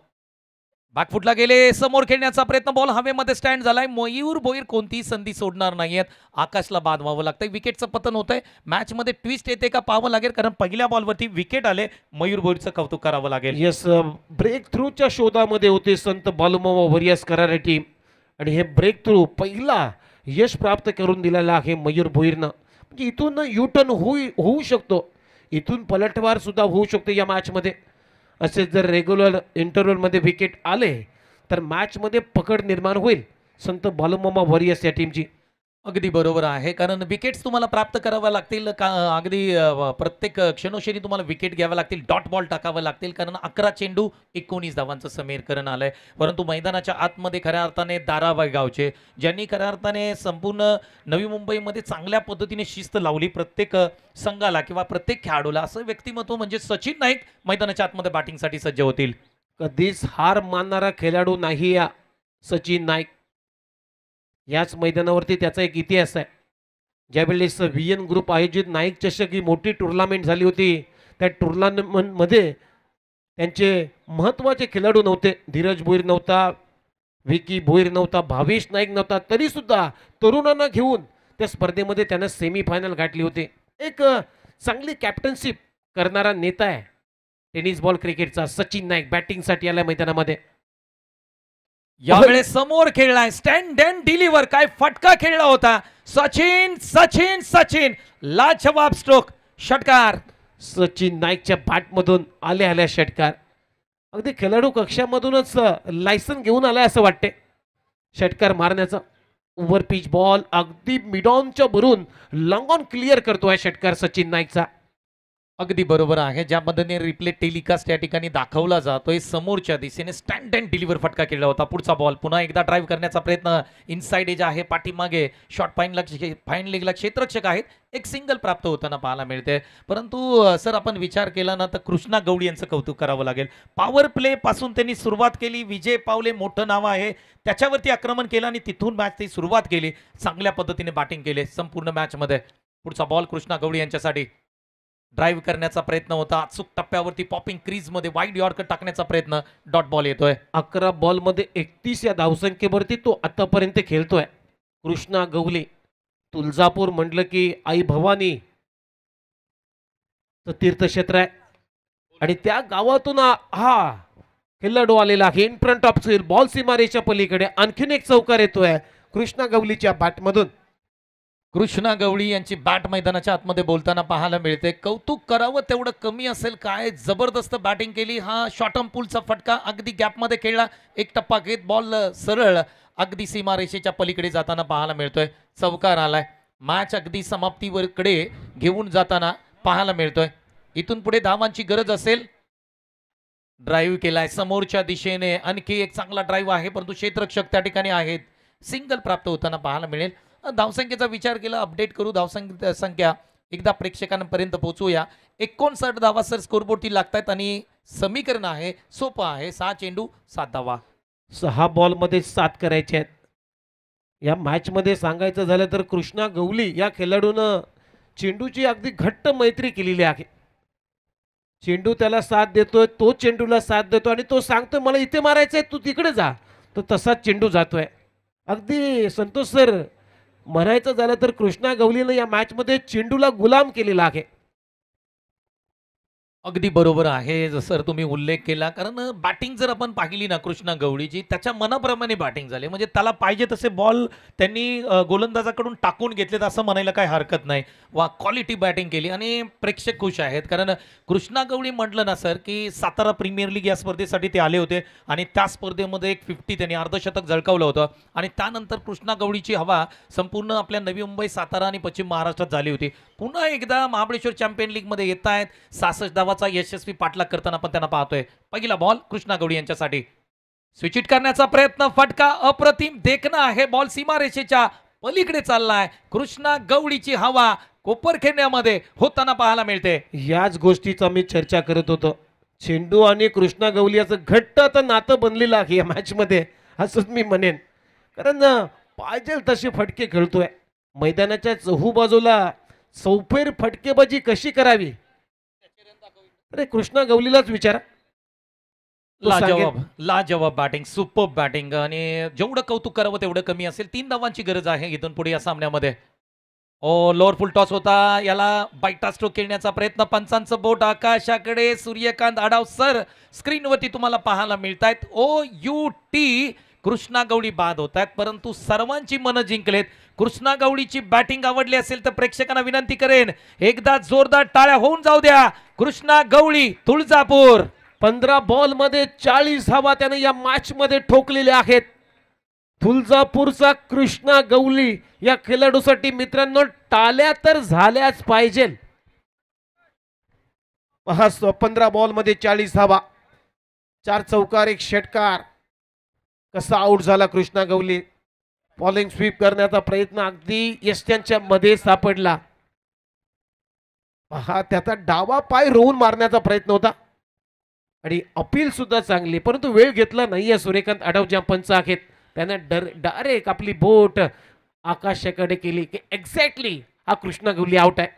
बॅकफुटला गेले, समोर खेळण्याचा प्रयत्न, बॉल हवेमध्ये स्टँड झालाय. मयूर भोईर कोणतीही संधी सोडणार नाहीयेत. आकाशला बाद व्हावं लागतंय. विकेटचं पतन होतंय. मॅच मध्ये ट्विस्ट येते का पाहावं लागेल, कारण पहिल्या बॉलवरती विकेट आले. मयूर भोईरचं कौतुक करावं लागेल. येस, ब्रेक थ्रूच्या शोधामध्ये होते संत बालुमामा वरियस करारे टीम, आणि हे ब्रेक थ्रू पहिला यश प्राप्त करून दिलेला आहे मयूर भोईरनं. म्हणजे इथून यू टर्न होऊ शकतो, इथून पलटवार सुद्धा होऊ शकतो या मॅचमध्ये. असे जर रेग्युलर इंटरव्हलमध्ये विकेट आले तर मॅचमध्ये पकड निर्माण होईल संत बालुमामा वरियस या टीमची. अगदी बरोबर आहे, कारण विकेट्स तुम्हाला प्राप्त कराव्या लागतील. अगदी प्रत्येक क्षणोक्षणी तुम्हाला विकेट घ्याव्या लागतील, डॉट बॉल टाकावे लागतील, कारण 11 चेंडू 19 धावांचं समीकरण आलंय. परंतु मैदानाच्या आतमध्ये खऱ्या अर्थाने दाराबाई गावचे, ज्यांनी खऱ्या अर्थाने संपूर्ण नवी मुंबईमध्ये चांगल्या पद्धतीने शिस्त लावली प्रत्येक संघाला किंवा प्रत्येक खेळाडूला, असं व्यक्तिमत्व म्हणजे सचिन नाईक मैदानाच्या आतमध्ये बॅटिंगसाठी सज्ज होतील. कधीच हार मानणारा खेळाडू नाही या सचिन नाईक. याच मैदानावरती त्याचा एक इतिहास आहे. ज्यावेळेस VN ग्रुप आयोजित नाईक चषक ही मोठी टुर्नामेंट झाली होती, त्या टुर्नामेंटमध्ये त्यांचे महत्त्वाचे खेळाडू नव्हते. धीरज भोईर नव्हता, विकी भोईर नव्हता, भावेश नाईक नव्हता, तरीसुद्धा तरुणांना घेऊन त्या स्पर्धेमध्ये त्यानं सेमीफायनल गाठली होती. एक चांगली कॅप्टनशिप करणारा नेता आहे टेनिस बॉल क्रिकेटचा सचिन नाईक. बॅटिंगसाठी आल्या मैदानामध्ये. यावेळेस समोर खेळलाय, स्टँड अँड डिलिव्हर, काय फटका खेळला होता. सचिन सचिन सचिन लाजवाब स्ट्रोक, षटकार. सचिन नाईकच्या बॅटमधून आल्या षटकार. अगदी खेळाडू कक्षामधूनच लायसन घेऊन आलाय असं वाटते षटकार मारण्याचा. ओव्हर पिच बॉल अगदी मिडॉनच्या भरून लॉंग ऑन क्लिअर करतोय षटकार सचिन नाईकचा. अगदी बरोबर आहे. ज्या पद्धतीने रिप्ले टेलिकास्ट या ठिकाणी दाखवला जातोय, समोरच्या दिशेने स्टँड अँड डिलिव्हर फटका केला होता. पुढचा बॉल पुन्हा एकदा ड्राईव्ह करण्याचा प्रयत्न, इनसाइड एज आहे, पाठीमागे शॉर्ट फाईन लेगला क्षेत्ररक्षक आहेत, एक सिंगल प्राप्त होताना पाहायला मिळते. परंतु सर आपण विचार केला ना तर कृष्णा गवळी यांचं कौतुक करावं लागेल. पॉवर प्ले पासून त्यांनी सुरुवात केली. विजय पावले मोठं नाव आहे, त्याच्यावरती आक्रमण केलं आणि तिथून मॅचची सुरुवात केली. चांगल्या पद्धतीने बॅटिंग केले संपूर्ण मॅचमध्ये. पुढचा बॉल कृष्णा गवळी यांच्यासाठी. ड्राईव्ह करण्याचा प्रयत्न होता, अचूक टप्प्यावरती पॉपिंग क्रीज मध्ये वाईड यॉर्कर टाकण्याचा प्रयत्न, डॉट बॉल येतोय. 11 बॉलमध्ये 31 या धावसंख्येवरती तो आतापर्यंत खेळतोय कृष्णा गवली. तुळजापूर म्हटलं की आई भवानी तीर्थक्षेत्र आहे, आणि त्या गावातून हा खेळाडू आलेला आहे. इन फ्रंट ऑफ स्विल, बॉल सीमारेच्या पलीकडे आणखीन एक चौकार येतोय कृष्णा गवलीच्या बॅटमधून. कृष्णा गवळी यांची बॅट मैदानाच्या आतमध्ये बोलताना पाहायला मिळते. कौतुक करावं तेवढं कमी असेल. काय जबरदस्त बॅटिंग केली. हा शॉर्टम पुलचा फटका अगदी गॅपमध्ये खेळला, एक टप्पा घेत बॉल सरळ अगदी सीमारेषेच्या पलीकडे जाताना पाहायला मिळतोय. चौकार आलाय. मॅच अगदी समाप्तीकडे घेऊन जाताना पाहायला मिळतोय. इथून पुढे धावांची गरज असेल. ड्राईव्ह केलाय समोरच्या दिशेने, आणखी एक चांगला ड्राईव्ह आहे, परंतु क्षेत्ररक्षक त्या ठिकाणी आहेत. सिंगल प्राप्त होताना पाहायला मिळेल. धावसंख्येचा विचार केला, अपडेट करू धावसंख्या, एकदा प्रेक्षकांपर्यंत पोहोचूया. 59 धावा सर स्कोरबोर्डती लागतात आणि समीकरण आहे सोपं आहे. 6 चेंडू 7 धावा. 6 बॉलमध्ये 7 करायचे आहेत. या मॅच मध्ये सांगायचं झालं तर कृष्णा गवली या खेळाडूनं चेंडूची अगदी घट्ट मैत्री केलेली आहे. चेंडू त्याला साथ देतोय, तो चेंडूला साथ देतो, आणि तो सांगतोय मला इथे मारायचंय, तू तिकडे जा, तो तसाच चेंडू जातोय. अगदी संतोष सर, म्हणायचं झालं तर कृष्णा गवलीनं या मॅच मध्ये चेंडूला गुलाम केलेला आहे. अगदी बरोबर आहे सर, तुम्ही उल्लेख केला, कारण बॅटिंग जर आपण पाहिली ना कृष्णा गवळीची, त्याच्या मनाप्रमाणे बॅटिंग झाली. म्हणजे त्याला पाहिजे तसे बॉल त्यांनी गोलंदाजाकडून टाकून घेतलेत असं म्हणायला काही हरकत नाही. वा, क्वालिटी बॅटिंग केली आणि प्रेक्षक खुश आहेत. कारण कृष्णा गवळी म्हटलं ना सर की सातारा प्रीमियर लीग या स्पर्धेसाठी ते आले होते आणि त्या स्पर्धेमध्ये एक 50 त्यांनी अर्धशतक झळकावलं होतं, आणि त्यानंतर कृष्णा गवळीची हवा संपूर्ण आपल्या नवी मुंबई, सातारा आणि पश्चिम महाराष्ट्रात झाली होती. पुन्हा एकदा महाबळेश्वर चॅम्पियन लीगमध्ये येत आहेत. 66 धावाचा यशस्वी पाठलाग करताना पण त्यांना पाहतोय. पहिला बॉल कृष्णा गवळी यांच्यासाठी. स्विच हिट करण्याचा प्रयत्न, फटका अप्रतिम देखणं आहे. बॉल सीमारेषेच्या पलीकडे चाललाय. कृष्णा गवळीची हवा कोपरखेड्यामध्ये होताना पाहायला मिळते. याच गोष्टीचा मी चर्चा करत होतो. चेंडू आणि कृष्णा गवली याचं घट्ट आता नातं बनलेलं आहे या मॅच मध्ये, असंच मी म्हणेन. कारण पाहिजे तसे फटके खेळतोय. मैदानाच्या चहू बाजूला चौफेर फटकेबाजी कशी करावी, अरे कृष्णा गवलीलाच विचारा. तो सांगेल. लाजवाब लाजवाब बॅटिंग, सुपर बॅटिंग. आणि जेवढं कौतुक करावं तेवढं कमी असेल. 3 धावांची गरज आहे इथून पुढे या सामन्यामध्ये. ओ लोअर फुल टॉस होता, याला बायटा स्ट्रोक खेळण्याचा प्रयत्न. पंचांचं बोट आकाशाकडे. सूर्यकांत आडाव सर स्क्रीनवरती तुम्हाला पाहायला मिळतायत. OUT कृष्णा गवळी बाद होत आहेत, परंतु सर्वांची मनं जिंकलेत. कृष्णा गवळीची बॅटिंग आवडली असेल तर प्रेक्षकांना विनंती करेन, एकदा जोरदार टाळ्या होऊन जाऊ द्या. कृष्णा गवळी, तुळजापूर. 15 बॉल मध्ये 40 धावा त्याने या मॅच मध्ये ठोकलेल्या आहेत. तुळजापूरचा कृष्णा गवली या खेळाडूसाठी मित्रांनो टाळ्या तर झाल्याच पाहिजे. 15 बॉल मध्ये 40 धावा, 4 चौकार 1 षटकार. कसा आउट झाला कृष्णा गवली. बॉलिंग स्वीप करण्याचा प्रयत्न अगदी यष्ट्यांच्या मध्ये सापडला. पहा त्याचा डावा पाय रोवून मारण्याचा प्रयत्न होता आणि अपील सुद्धा चांगली, परंतु वेळ घेतला नाहीये सूर्यकांत आढाव ज्या पंच आहेत त्याने डायरेक्ट आपली बोट आकाशाकडे केली की एक्झॅक्टली हा कृष्णा गवली आउट आहे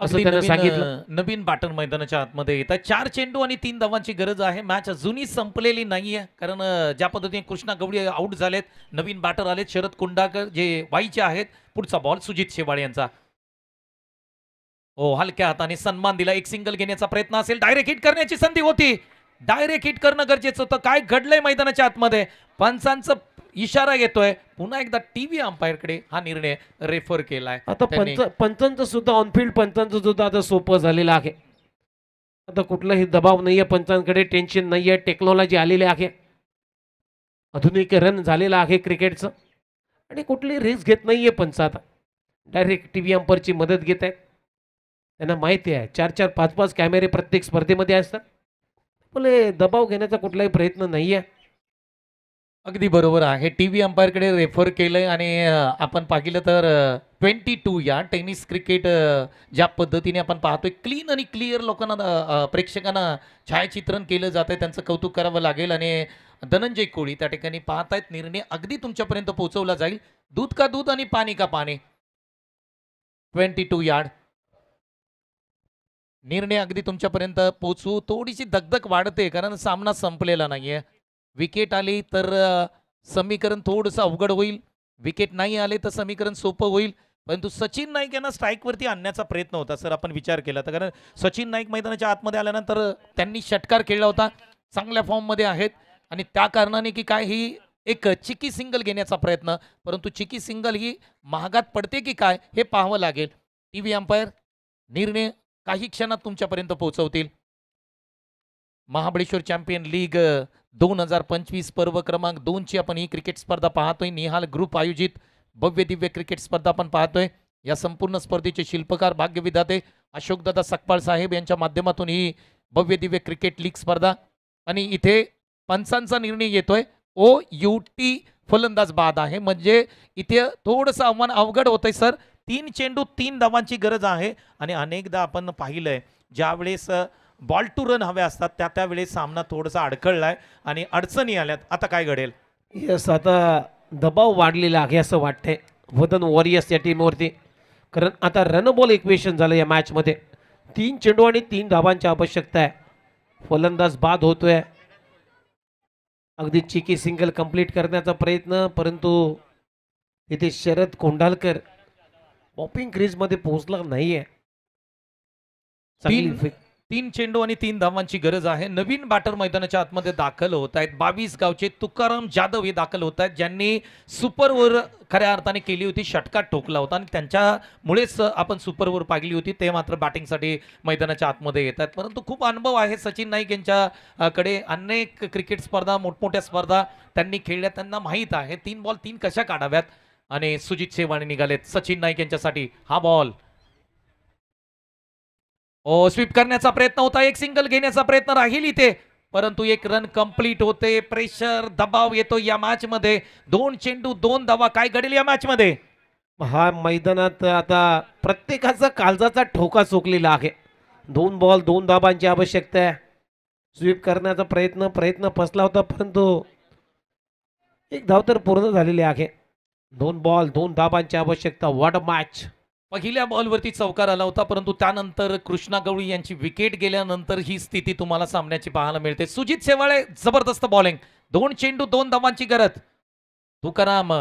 असं अगदी त्याने सांगितलं. नवीन बॅटर मैदानाच्या आतमध्ये येत आहे. 4 चेंडू आणि 3 धावांची गरज आहे. मॅच अजूनही संपलेली नाहीये, कारण ज्या पद्धतीने कृष्णा गवळी आउट झालेत, नवीन बॅटर आलेत शरद कुंडाकर जे वाईचे आहेत. पुढचा बॉल सुजित शेवाळ यांचा. ओ हलक्या हाताने सन्मान दिला. एक सिंगल घेण्याचा प्रयत्न असेल. डायरेक्ट हिट करण्याची संधी होती. डायरेक्ट हिट करणं गरजेचं होतं. काय घडलंय मैदानाच्या आतमध्ये, पंचांचा इशारा येतोय. पुन्हा एकदा टीव्ही अंपायरकडे हा निर्णय रेफर केलाय. आता पंचांचं सुद्धा ऑनफिल्ड पंचांचं सुद्धा आता सोपं झालेलं आहे. आता कुठलाही दबाव नाहीये पंचांकडे, टेन्शन नाहीये. टेक्नॉलॉजी आलेली आहे, आधुनिकीकरण झालेलं आहे क्रिकेटचं आणि कुठलीही रिस्क घेत नाहीये पंच. आता डायरेक्ट टीव्ही अंपायरची मदत घेत आहेत. त्यांना माहिती आहे 4-4, 5-5 कॅमेरे प्रत्येक स्पर्धेमध्ये असतात. बोले दबाव घेण्याचा कुठलाही प्रयत्न नाहीये. अगदी बरोबर आहे. टीव्ही अंपायरकडे रेफर केलंय आणि आपण पाहिलं तर 22 या टेनिस क्रिकेट ज्या पद्धतीने आपण पाहतोय, क्लीन आणि क्लिअर लोकांना प्रेक्षकांना छायाचित्रण केलं जातंय, त्यांचं कौतुक करावं लागेल. आणि धनंजय कोळी त्या ठिकाणी पाहतायत. निर्णय अगदी तुमच्यापर्यंत पोहोचवला जाईल. दूध का दूध आणि पाणी का पाणी. 22 यार्ड निर्णय अगदी तुमच्यापर्यंत पोहोचू. थोडीशी दगदग वाढते कारण सामना संपलेला नाहीये. विकेट आली तर समीकरण थोडंसं अवघड होईल. विकेट नाही आले तर समीकरण सोपं होईल. परंतु सचिन नाईक यांना स्ट्राईकवरती आणण्याचा प्रयत्न होता सर, आपण विचार केला तर. कारण सचिन नाईक मैदानाच्या आतमध्ये आल्यानंतर त्यांनी षटकार खेळला होता, चांगल्या फॉर्ममध्ये आहेत आणि त्या कारणाने की काय ही एक चिकी सिंगल घेण्याचा प्रयत्न, परंतु चिकी सिंगल ही महागात पडते की काय हे पाहावं लागेल. टीव्ही अंपायर निर्णय काही क्षणात तुमच्यापर्यंत पोहोचवतील. महाबळेश्वर चॅम्पियन लीग 2025 पर्व क्रमांक 2 ची आपण ही क्रिकेट स्पर्धा पाहतोय. निहाल ग्रुप आयोजित भव्य दिव्य क्रिकेट स्पर्धा आपण पाहतोय. या संपूर्ण स्पर्धेचे शिल्पकार भाग्यविधाते अशोकदादा सकपाळ साहेब यांच्या माध्यमातून ही भव्य दिव्य क्रिकेट लीग स्पर्धा. आणि इथे पंचांचा निर्णय येतोय. OUT फलंदाज बाद आहे, म्हणजे इथे थोडंसं आव्हान अवघड होतंय सर. 3 चेंडू 3 धावांची गरज आहे आणि अनेकदा आपण पाहिलंय ज्यावेळेस बॉल टू रन हवे असतात त्यावेळेस सामना थोडासा अडखळलाय आणि अडचणी आल्यात. आता काय घडेल. यस, आता दबाव वाढलेला आहे असं वाटतंय वदन वॉरियर्स या टीमवरती. कारण आता रन बॉल इक्वेशन झालं या मॅचमध्ये. 3 चेंडू आणि 3 धावांची आवश्यकता आहे. फलंदाज बाद होतोय. अगदी चिकी सिंगल कंप्लीट करण्याचा प्रयत्न, परंतु इथे शरद कोंढालकर पॉपिंग क्रीजमध्ये पोहोचला नाहीये. चांगली 3 चेंडू आणि 3 धावांची गरज आहे. नवीन बॅटर मैदानाच्या आतमध्ये दाखल होत आहेत. 22 गावचे तुकाराम जाधव हे दाखल होत आहेत, ज्यांनी सुपर ओव्हर खऱ्या अर्थाने केली होती, षटकार ठोकला होता आणि त्यांच्यामुळेच आपण सुपर ओव्हर पाहिली होती. ते मात्र बॅटिंगसाठी मैदानाच्या आतमध्ये येत आहेत. परंतु खूप अनुभव आहे सचिन नाईक यांच्याकडे. अनेक क्रिकेट स्पर्धा, मोठमोठ्या स्पर्धा त्यांनी खेळल्या, त्यांना माहीत आहे 3 बॉल 3 कशा काढाव्यात. आणि सुजित शेवाणी निघालेत सचिन नाईक यांच्यासाठी. हा बॉल स्वीप करण्याचा प्रयत्न होता. एक सिंगल घेण्याचा प्रयत्न राहील इथे. परंतु एक रन कंप्लीट होते. प्रेशर दबाव येतो या मॅच मध्ये. 2 चेंडू 2 धावा. काय घडेल या मॅच मध्ये? हा मैदानात आता प्रत्येकाचा काळजाचा ठोका चुकलेला आहे. 2 बॉल 2 धाबांची आवश्यकता आहे. स्वीप करण्याचा प्रयत्न फसला होता, परंतु एक धाव तर पूर्ण झालेली आहे. 2 बॉल 2 धाबांची आवश्यकता. What a match. पहिल्या बॉलवरती चौकार आला होता, परंतु त्यानंतर कृष्णा गवळी यांची विकेट गेल्यानंतर ही स्थिती तुम्हाला सामन्याची पाहायला मिळते. सुजित शेवाळे जबरदस्त बॉलिंग. 2 चेंडू 2 धावांची गरज. तुकाराम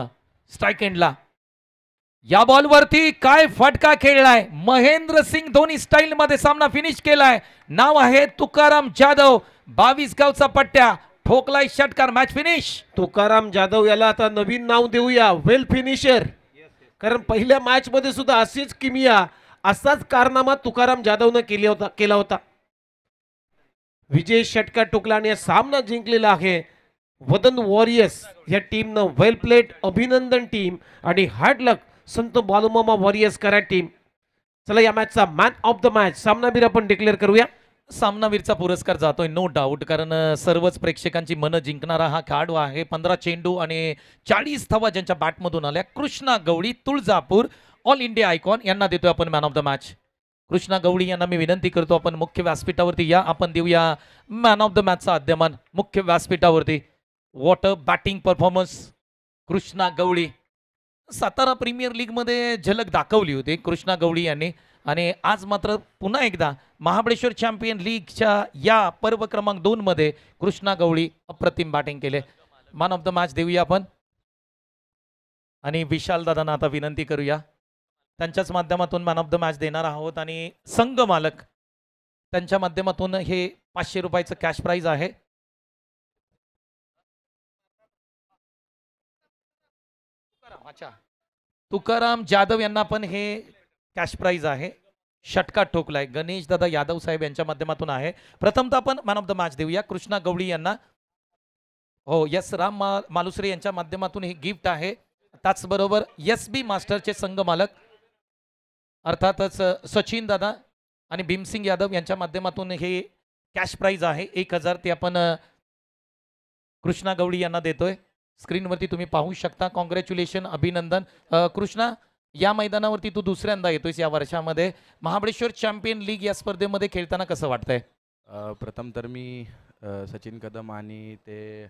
स्ट्राईक एंडला. या बॉलवरती काय फटका खेळलाय. महेंद्र सिंग धोनी स्टाईल मध्ये सामना फिनिश केलाय. नाव आहे तुकाराम जाधव. 22 गावचा पट्ट्या ठोकलाय षटकार. Match finish. तुकाराम जाधव याला आता नवीन नाव देऊया, वेल फिनिशर. कारण पहिल्या मॅच मध्ये सुद्धा अशीच किमिया, असाच कारनामा तुकाराम जाधवनं केला होता. विजय षटकार ठोकला आणि सामना जिंकलेला आहे वदन वॉरियर्स या टीमनं. वेल प्लेड, अभिनंदन टीम आणि हार्ड लक संत बालुमामा वॉरियर्स करा टीम. चला या मॅचचा मॅन ऑफ द मॅच सामनावीर आपण डिक्लेअर करूया. सामनावीरचा पुरस्कार जातोय नो डाऊट, कारण सर्वच प्रेक्षकांची मनं जिंकणारा हा खेळाडू आहे. 15 चेंडू आणि 40 धावा ज्यांच्या बॅटमधून आल्या. Krishna Gawali Tuljapur all India icon यांना देतोय आपण man of the match. Krishna Gawali यांना मी विनंती करतो आपण मुख्य व्यासपीठावरती या. आपण देऊया मॅन ऑफ द मॅचचा अद्यमान मुख्य व्यासपीठावरती. What a batting performance. Krishna Gawali Satara premier league मध्ये झलक दाखवली होती कृष्णा गवळी यांनी, आणि आज मात्र पुन्हा एकदा महाबळेश्वर चॅम्पियन लीगच्या या पर्व क्रमांक 2 मध्ये कृष्णा गवळी अप्रतिम बॅटिंग केले. मॅन ऑफ द मॅच देऊया आपण. आणि विशाल दादांना आता विनंती करूया, त्यांच्याच माध्यमातून मॅन ऑफ द मॅच देणार आहोत. आणि संघ मालक त्यांच्या माध्यमातून हे 500 रुपयाचं कॅश प्राइज आहे. तुकाराम जाधव यांना पण हे कॅश प्राइज आहे. षटकार ठोकलाय गणेश दादा यादव साहेब यांच्या माध्यमातून आहे. प्रथमतः आपण मॅन ऑफ द मॅच देऊया कृष्णा गवळी यांना. हो यस राम मालुसरे यांच्या माध्यमातून हे गिफ्ट आहे. त्याचबरोबर SB मास्टरचे संघ मालक अर्थातच सचिन दादा आणि भीमसिंग यादव यांच्या माध्यमातून हे कॅश प्राइज आहे 1000. ते आपण कृष्णा गवळी यांना देतोय. स्क्रीनवरती तुम्ही पाहू शकता. कॉंग्रॅच्युलेशन, अभिनंदन. कृष्णा, या मैदानावरती तू दुसऱ्यांदा येतोयस या वर्षामध्ये. महाबळेश्वर चॅम्पियन लीग या स्पर्धेमध्ये खेळताना कसं वाटतंय? प्रथम तर मी सचिन कदम आणि ते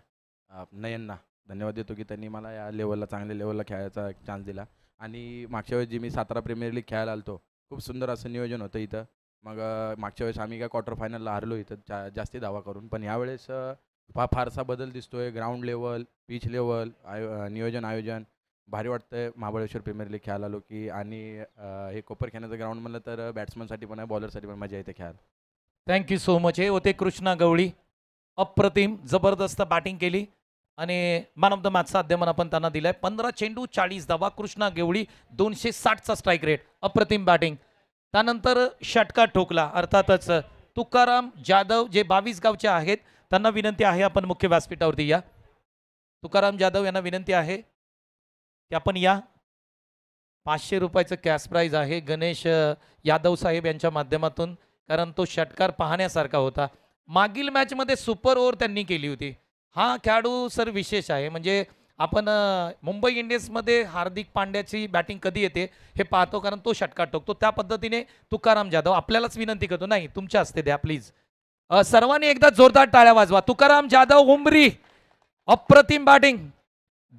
नयनना धन्यवाद देतो की त्यांनी मला या लेवलला, चांगल्या लेवलला खेळायचा चान्स दिला. आणि मागच्या वेळेस जी मी सातारा प्रीमियर लीग खेळायला आलतो, खूप सुंदर असं नियोजन होतं इथं. मग मागच्या वेळेस आम्ही काय क्वार्टर फायनलला हारलो इथं जास्ती धावा करून. पण यावेळेस फारसा बदल दिसतोय. ग्राउंड लेवल, पिच लेवल, नियोजन आयोजन भारी वाटतंय. महाबळेश्वर प्रीमियर लीग खेळायला आलो की. आणि हे कोपरखेण्याचं ग्राउंड म्हणलं तर बॅट्समनसाठी पण आहे, बॉलरसाठी पण मजा येते खेळायला. Thank you so much. हे होते कृष्णा गवळी. अप्रतिम जबरदस्त बॅटिंग केली आणि मॅन ऑफ द मॅचचा अद्यमान आपण त्यांना दिलाय. 15 चेंडू 40 धावा. कृष्णा गवळी 260चा स्ट्राईक रेट. अप्रतिम बॅटिंग. त्यानंतर षटकार ठोकला अर्थातच तुकाराम जाधव जे 22 गावचे आहेत. त्यांना विनंती आहे आपण मुख्य व्यासपीठावरती या. तुकाराम जाधव यांना विनंती आहे की आपण या. 500 रुपयाचं कॅश प्राइज आहे गणेश यादव साहेब यांच्या माध्यमातून, कारण तो षटकार पाहण्यासारखा होता. मागील मॅचमध्ये सुपर ओव्हर त्यांनी केली होती. हा खेळाडू सर विशेष आहे. म्हणजे आपण मुंबई इंडियन्समध्ये हार्दिक पांड्याची बॅटिंग कधी येते हे पाहतो, कारण तो षटकार ठोकतो. त्या पद्धतीने तुकाराम जाधव आपल्यालाच विनंती करतो, नाही तुमच्या हस्ते द्या प्लीज. सर्वांनी एकदा जोरदार टाळ्या वाजवा. तुकाराम जाधव उमरी अप्रतिम बॅटिंग.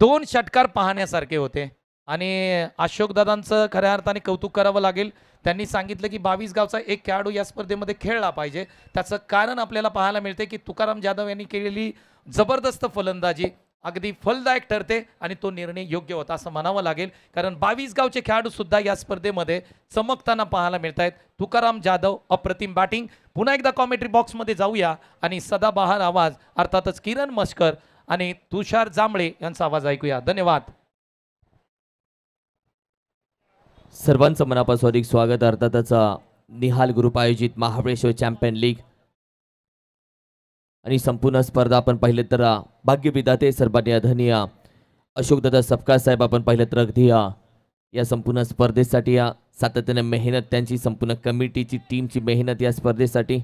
2 षटकार पाहण्यासारखे होते. आणि अशोक दादांचं खऱ्या अर्थाने कौतुक करावं लागेल. त्यांनी सांगितलं की 22 गावचा एक खेळाडू या स्पर्धेमध्ये खेळला पाहिजे. त्याचं कारण आपल्याला पाहायला मिळते की तुकाराम जाधव यांनी केलेली जबरदस्त फलंदाजी अगदी फलदायक ठरते आणि तो निर्णय योग्य होता असं म्हणावं लागेल. कारण 22 गावचे खेळाडू सुद्धा या स्पर्धेमध्ये चमकताना पाहायला मिळत आहेत. तुकाराम जाधव अप्रतिम बॅटिंग. पुन्हा एकदा कॉमेंट्री बॉक्समध्ये जाऊया आणि सदाबहार आवाज अर्थातच किरण मस्कर आणि तुषार जांभळे यांचा आवाज ऐकूया. धन्यवाद. सर्वांचं मनापासून अधिक स्वागत. अर्थातच निहाल ग्रुप आयोजित महाबळेश्वर चॅम्पियन लीग आणि संपूर्ण स्पर्धा आपण पाहिले तर भाग्यविधाते सर्वांनी आदरणीय अशोकदादा सपकाळ साहेब आपण पाहिलं तर अगदी या संपूर्ण स्पर्धेसाठी सातत्याने मेहनत, त्यांची संपूर्ण कमिटीची टीमची मेहनत या स्पर्धेसाठी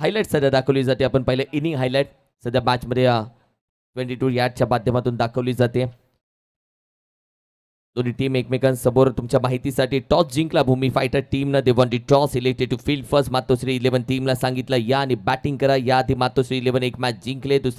हायलाईट सध्या दाखवली जाते. आपण पहिले इनिंग हायलाईट सध्या मॅचमध्ये 22 यार्डच्या माध्यमातून दाखवली जाते. दोन्ही टीम एकमेकांसमोर तुमच्या माहितीसाठी टॉस जिंकला भूमी फायटर टीमनं. They wanted toss, elected to field first. Matoshree 11 टीमला सांगितलं या आणि बॅटिंग करा. याआधी मातोश्री 11 एक मॅच जिंकले. दुसऱ्या